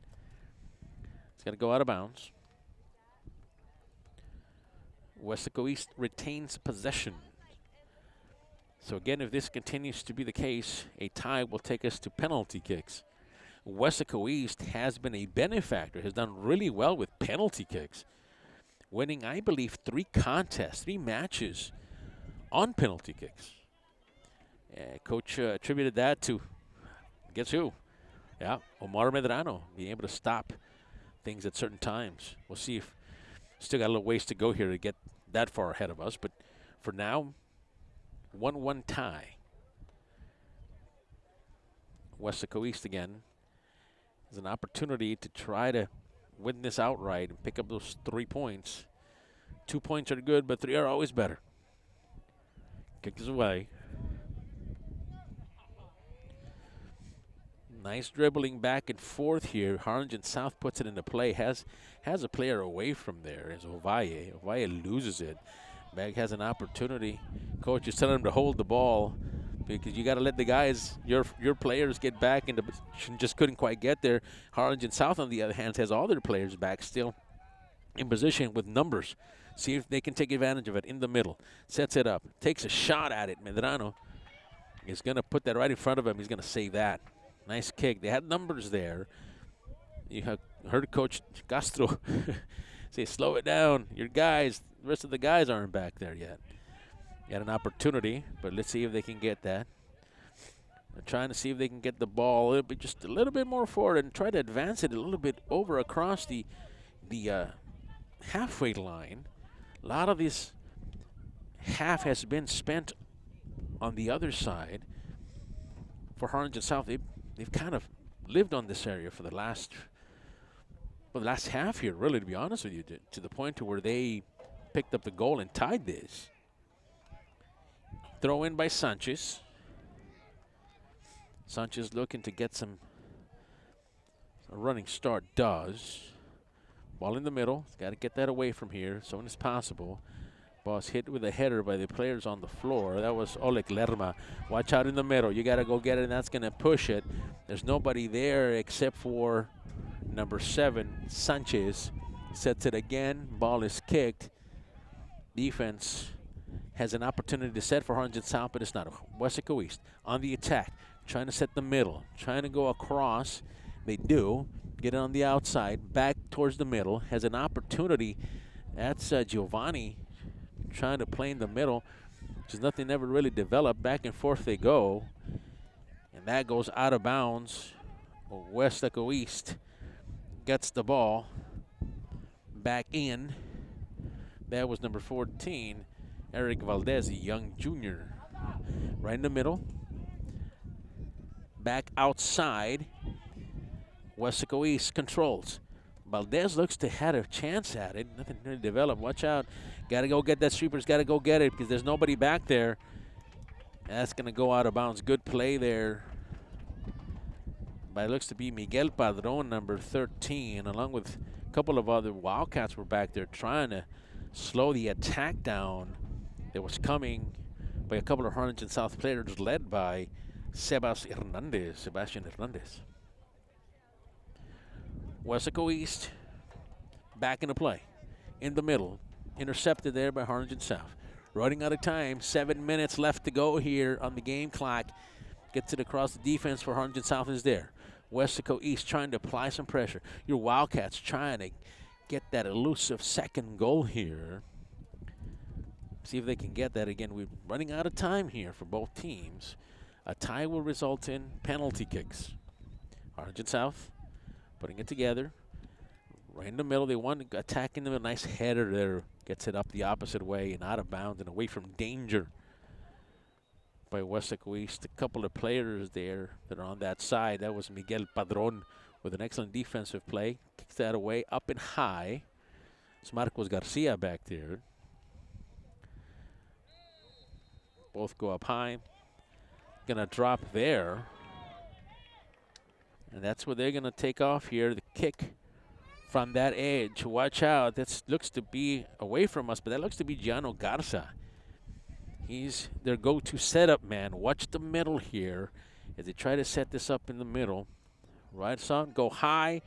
It's going to go out of bounds. Weslaco East retains possession. So again, if this continues to be the case, a tie will take us to penalty kicks. Weslaco East has been a benefactor, has done really well with penalty kicks, winning, I believe, 3 contests, 3 matches on penalty kicks. Coach attributed that to, guess who? Yeah, Omar Medrano, being able to stop things at certain times. We'll see if still got a little ways to go here to get that far ahead of us, but for now, 1-1 tie. Weslaco East again has an opportunity to try to win this outright and pick up those 3 points. 2 points are good, but 3 are always better. Kick this away. Nice dribbling back and forth here. Harlingen South puts it into play. Has a player away from there. Is Ovalle. Ovalle loses it. Bag has an opportunity. Coach is telling him to hold the ball because you got to let the guys, your players, get back into position. Just couldn't quite get there. Harlingen South, on the other hand, has all their players back still in position with numbers. See if they can take advantage of it in the middle. Sets it up. Takes a shot at it. Medrano is going to put that right in front of him. He's going to save that. Nice kick. They had numbers there. You have heard Coach Castro say, slow it down. Your guys, the rest of the guys aren't back there yet. Got an opportunity, but let's see if they can get that. They're trying to see if they can get the ball just a little bit more forward and try to advance it a little bit over across the halfway line. A lot of this half has been spent on the other side. For Harlingen South, they've kind of lived on this area for the last half here, really, to be honest with you, to the point to where they picked up the goal and tied this. Throw in by Sanchez. Sanchez looking to get some a running start does. Ball in the middle. Got to get that away from here as soon as possible. Ball's hit with a header by the players on the floor. That was Oleg Lerma. Watch out in the middle. You got to go get it, and that's going to push it. There's nobody there except for number 7, Sanchez. Sets it again. Ball is kicked. Defense has an opportunity to set for Harlingen South, but it's not. Weslaco East on the attack. Trying to set the middle. Trying to go across. They do. Get it on the outside. Back towards the middle. Has an opportunity. That's Giovanni trying to play in the middle. Just nothing ever really developed. Back and forth they go. And that goes out of bounds. Weslaco East gets the ball back in. That was number 14, Eric Valdez, a young junior. Right in the middle. Back outside. Weslaco East controls. Valdez looks to have a chance at it. Nothing really developed. Watch out. Got to go get that sweeper's got to go get it because there's nobody back there. That's going to go out of bounds. Good play there. But it looks to be Miguel Padron, number 13, along with a couple of other Wildcats were back there trying to slow the attack down that was coming by a couple of Harlingen South players led by Sebastian Hernandez. Weslaco East back into play. In the middle. Intercepted there by Harlingen South. Running out of time. 7 minutes left to go here on the game clock. Gets it across the defense for Harlingen South is there. Weslaco East trying to apply some pressure. Your Wildcats trying to get that elusive second goal here. See if they can get that again. We're running out of time here for both teams. A tie will result in penalty kicks. Harlingen South putting it together. Right in the middle. They want to attack in the middle. Nice header there. Gets it up the opposite way and out of bounds and away from danger by Weslaco East. A couple of players there that are on that side. That was Miguel Padron with an excellent defensive play. Kicks that away up and high. It's Marcos Garcia back there. Both go up high. Gonna drop there. And that's where they're gonna take off here. The kick from that edge. Watch out. That looks to be away from us, but that looks to be Gianno Garza. He's their go-to setup man. Watch the middle here as they try to set this up in the middle. Right, son, go high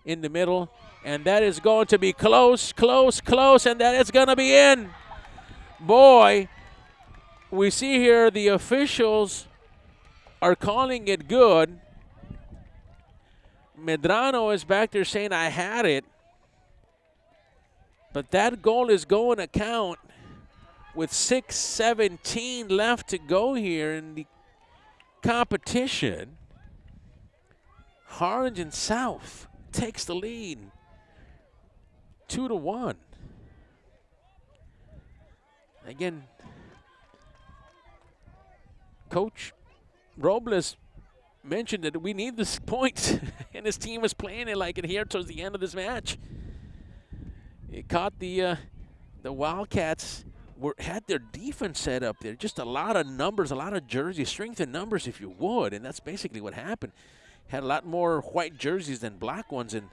in the middle, and that is going to be close, close, close, and that is going to be in. Boy, we see here the officials are calling it good. Medrano is back there saying, I had it. But that goal is going to count with 6:17 left to go here in the competition. Harlingen South takes the lead 2-1. Again, Coach Robles mentioned that we need this points, and his team was playing it like it here towards the end of this match. It caught the Wildcats had their defense set up there. Just a lot of numbers, a lot of jerseys, strength in numbers if you would, and that's basically what happened. Had a lot more white jerseys than black ones, and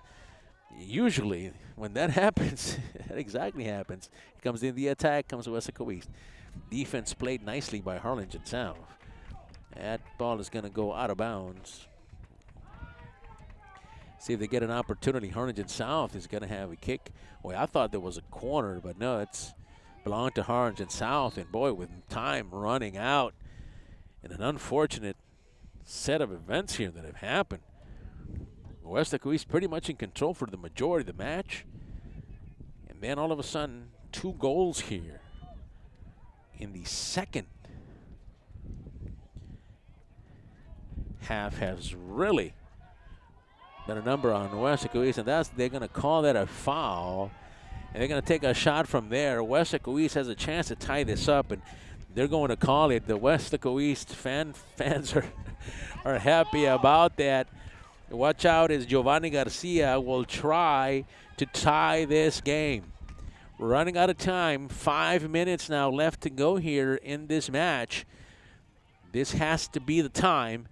usually when that happens, that exactly happens. It comes in the attack, comes Weslaco East. Defense played nicely by Harlingen South. That ball is going to go out of bounds. See if they get an opportunity. Harlingen South is going to have a kick. Boy, I thought there was a corner, but no, it's belonged to Harlingen South. And boy, with time running out and an unfortunate set of events here that have happened, Weslaco East pretty much in control for the majority of the match. And then all of a sudden, 2 goals here in the second half has really been a number on Weslaco East, and they're going to call that a foul, and they're going to take a shot from there. Weslaco East has a chance to tie this up, and they're going to call it. The Weslaco East fans are happy about that. Watch out as Giovanni Garcia will try to tie this game. We're running out of time. 5 minutes now left to go here in this match. This has to be the time.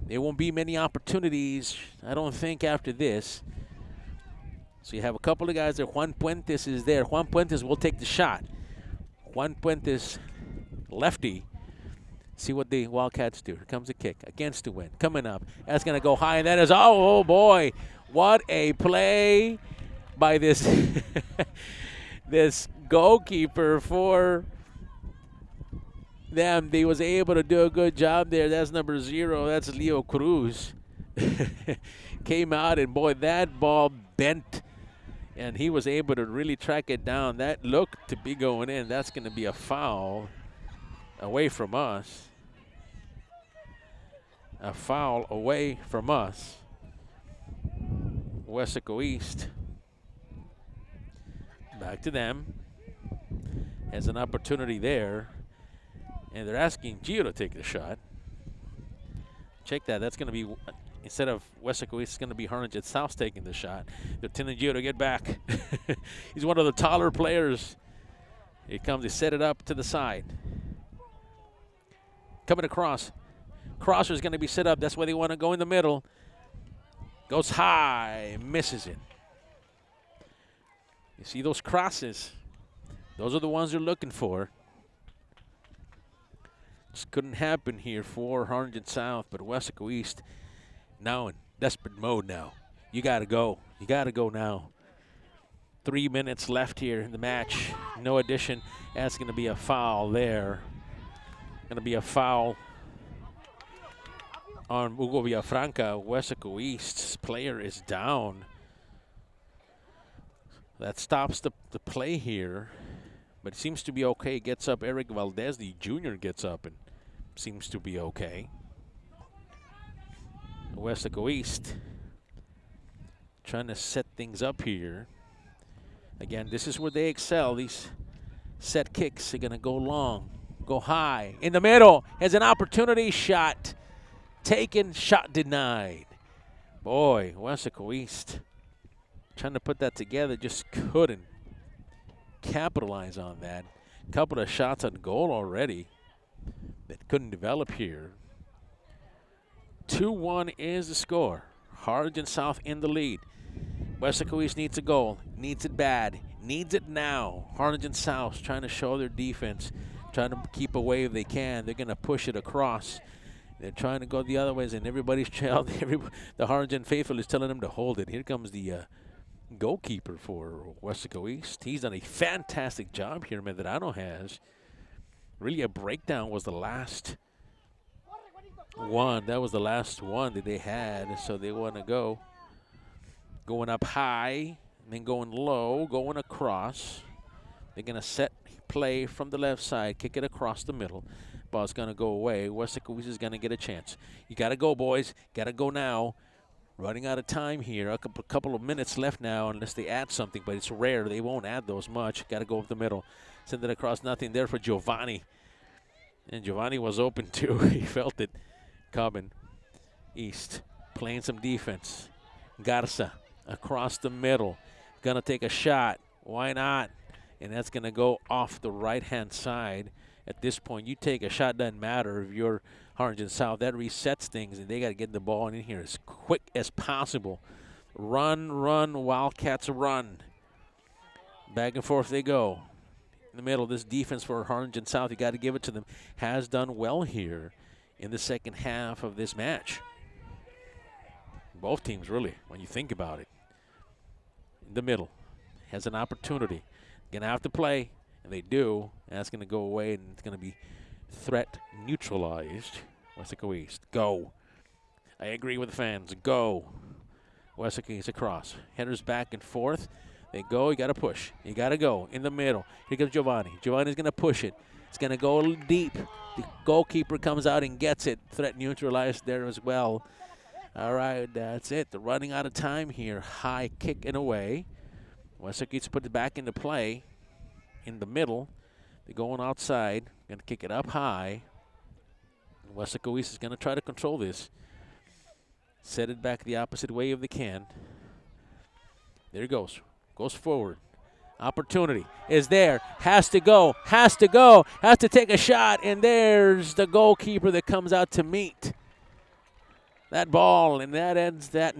There won't be many opportunities, I don't think, after this. So you have a couple of guys there. Juan Puentes is there. Juan Puentes will take the shot. Juan Puentes, lefty. See what the Wildcats do. Here comes a kick against the wind. Coming up. That's going to go high, and that is, oh boy. What a play by this, this goalkeeper for them. They was able to do a good job there. That's number 0. That's Leo Cruz. Came out, and boy, that ball bent, and he was able to really track it down. That looked to be going in. That's going to be a foul away from us. A foul away from us. Weslaco East. Back to them. Has an opportunity there. And they're asking Gio to take the shot. Check that. That's going to be, instead of Weslaco East, it's going to be Harlingen South taking the shot. They're telling Gio to get back. He's one of the taller players. Here comes. They set it up to the side. Coming across. Crosser is going to be set up. That's why they want to go in the middle. Goes high. Misses it. You see those crosses? Those are the ones they're looking for. Just couldn't happen here for Harlingen South, but Weslaco East now in desperate mode now. You got to go. You got to go now. 3 minutes left here in the match. No addition. That's going to be a foul there. Going to be a foul on Hugo Villafranca. Weslaco East's player is down. That stops the play here. But it seems to be okay. Gets up. Eric Valdez, the junior, gets up and seems to be okay. Weslaco East trying to set things up here. Again, this is where they excel. These set kicks are going to go long, go high. In the middle, has an opportunity shot. Taken, shot denied. Boy, Weslaco East trying to put that together, just couldn't capitalize on that. Couple of shots on goal already that couldn't develop here. 2-1 is the score. Harlingen South in the lead. Weslaco East needs a goal, needs it bad, needs it now. Harlingen South trying to show their defense, trying to keep away if they can. They're going to push it across. They're trying to go the other ways, and everybody's the Harlingen faithful is telling them to hold it. Here comes the goalkeeper for Weslaco East. He's done a fantastic job here. Medrano has. Really, a breakdown was the last one. That was the last one that they had, so they want to go. Going up high, and then going low, going across. They're going to set play from the left side, kick it across the middle. Ball's going to go away. Weslaco East is going to get a chance. You got to go, boys. Got to go now. Running out of time here. A couple of minutes left now unless they add something, but it's rare. They won't add those much. Got to go up the middle. Send it across. Nothing there for Giovanni. And Giovanni was open, too. He felt it coming. East playing some defense. Garza across the middle. Going to take a shot. Why not? And that's going to go off the right-hand side. At this point, you take a shot, doesn't matter if you're Harlingen South. That resets things, and they got to get the ball in here as quick as possible. Run, Wildcats run. Back and forth they go. In the middle, this defense for Harlingen South, you got to give it to them, has done well here in the second half of this match. Both teams, really, when you think about it. In the middle, has an opportunity. Going to have to play. And they do, and that's going to go away, and it's going to be threat neutralized. Weslaco East, go. I agree with the fans, go. Weslaco East across. Headers back and forth. They go, you got to push. You got to go in the middle. Here comes Giovanni. Giovanni's going to push it. It's going to go a little deep. The goalkeeper comes out and gets it. Threat neutralized there as well. All right, that's it. They're running out of time here. High kick and away. Weslaco East put it back into play. In the middle, they're going outside, going to kick it up high. Weslaco East is going to try to control this. Set it back the opposite way if they can. There it goes. Goes forward. Opportunity is there. Has to go. Has to take a shot. And there's the goalkeeper that comes out to meet that ball. And that ends that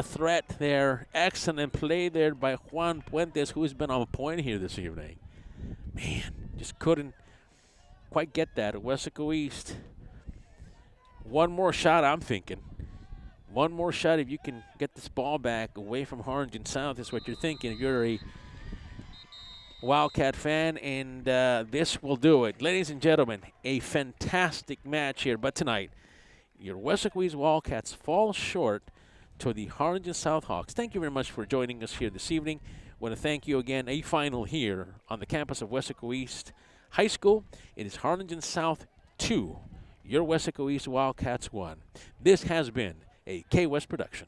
threat there. Excellent play there by Juan Puentes, who's been on point here this evening. Man, just couldn't quite get that at Weslaco East. One more shot, I'm thinking. One more shot if you can get this ball back away from Harlingen South is what you're thinking if you're a Wildcat fan, and this will do it. Ladies and gentlemen, a fantastic match here, but tonight, your Weslaco East Wildcats fall short to the Harlingen South Hawks. Thank you very much for joining us here this evening. I want to thank you again. A final here on the campus of Weslaco East High School. It is Harlingen South 2, your Weslaco East Wildcats 1. This has been a K-West production.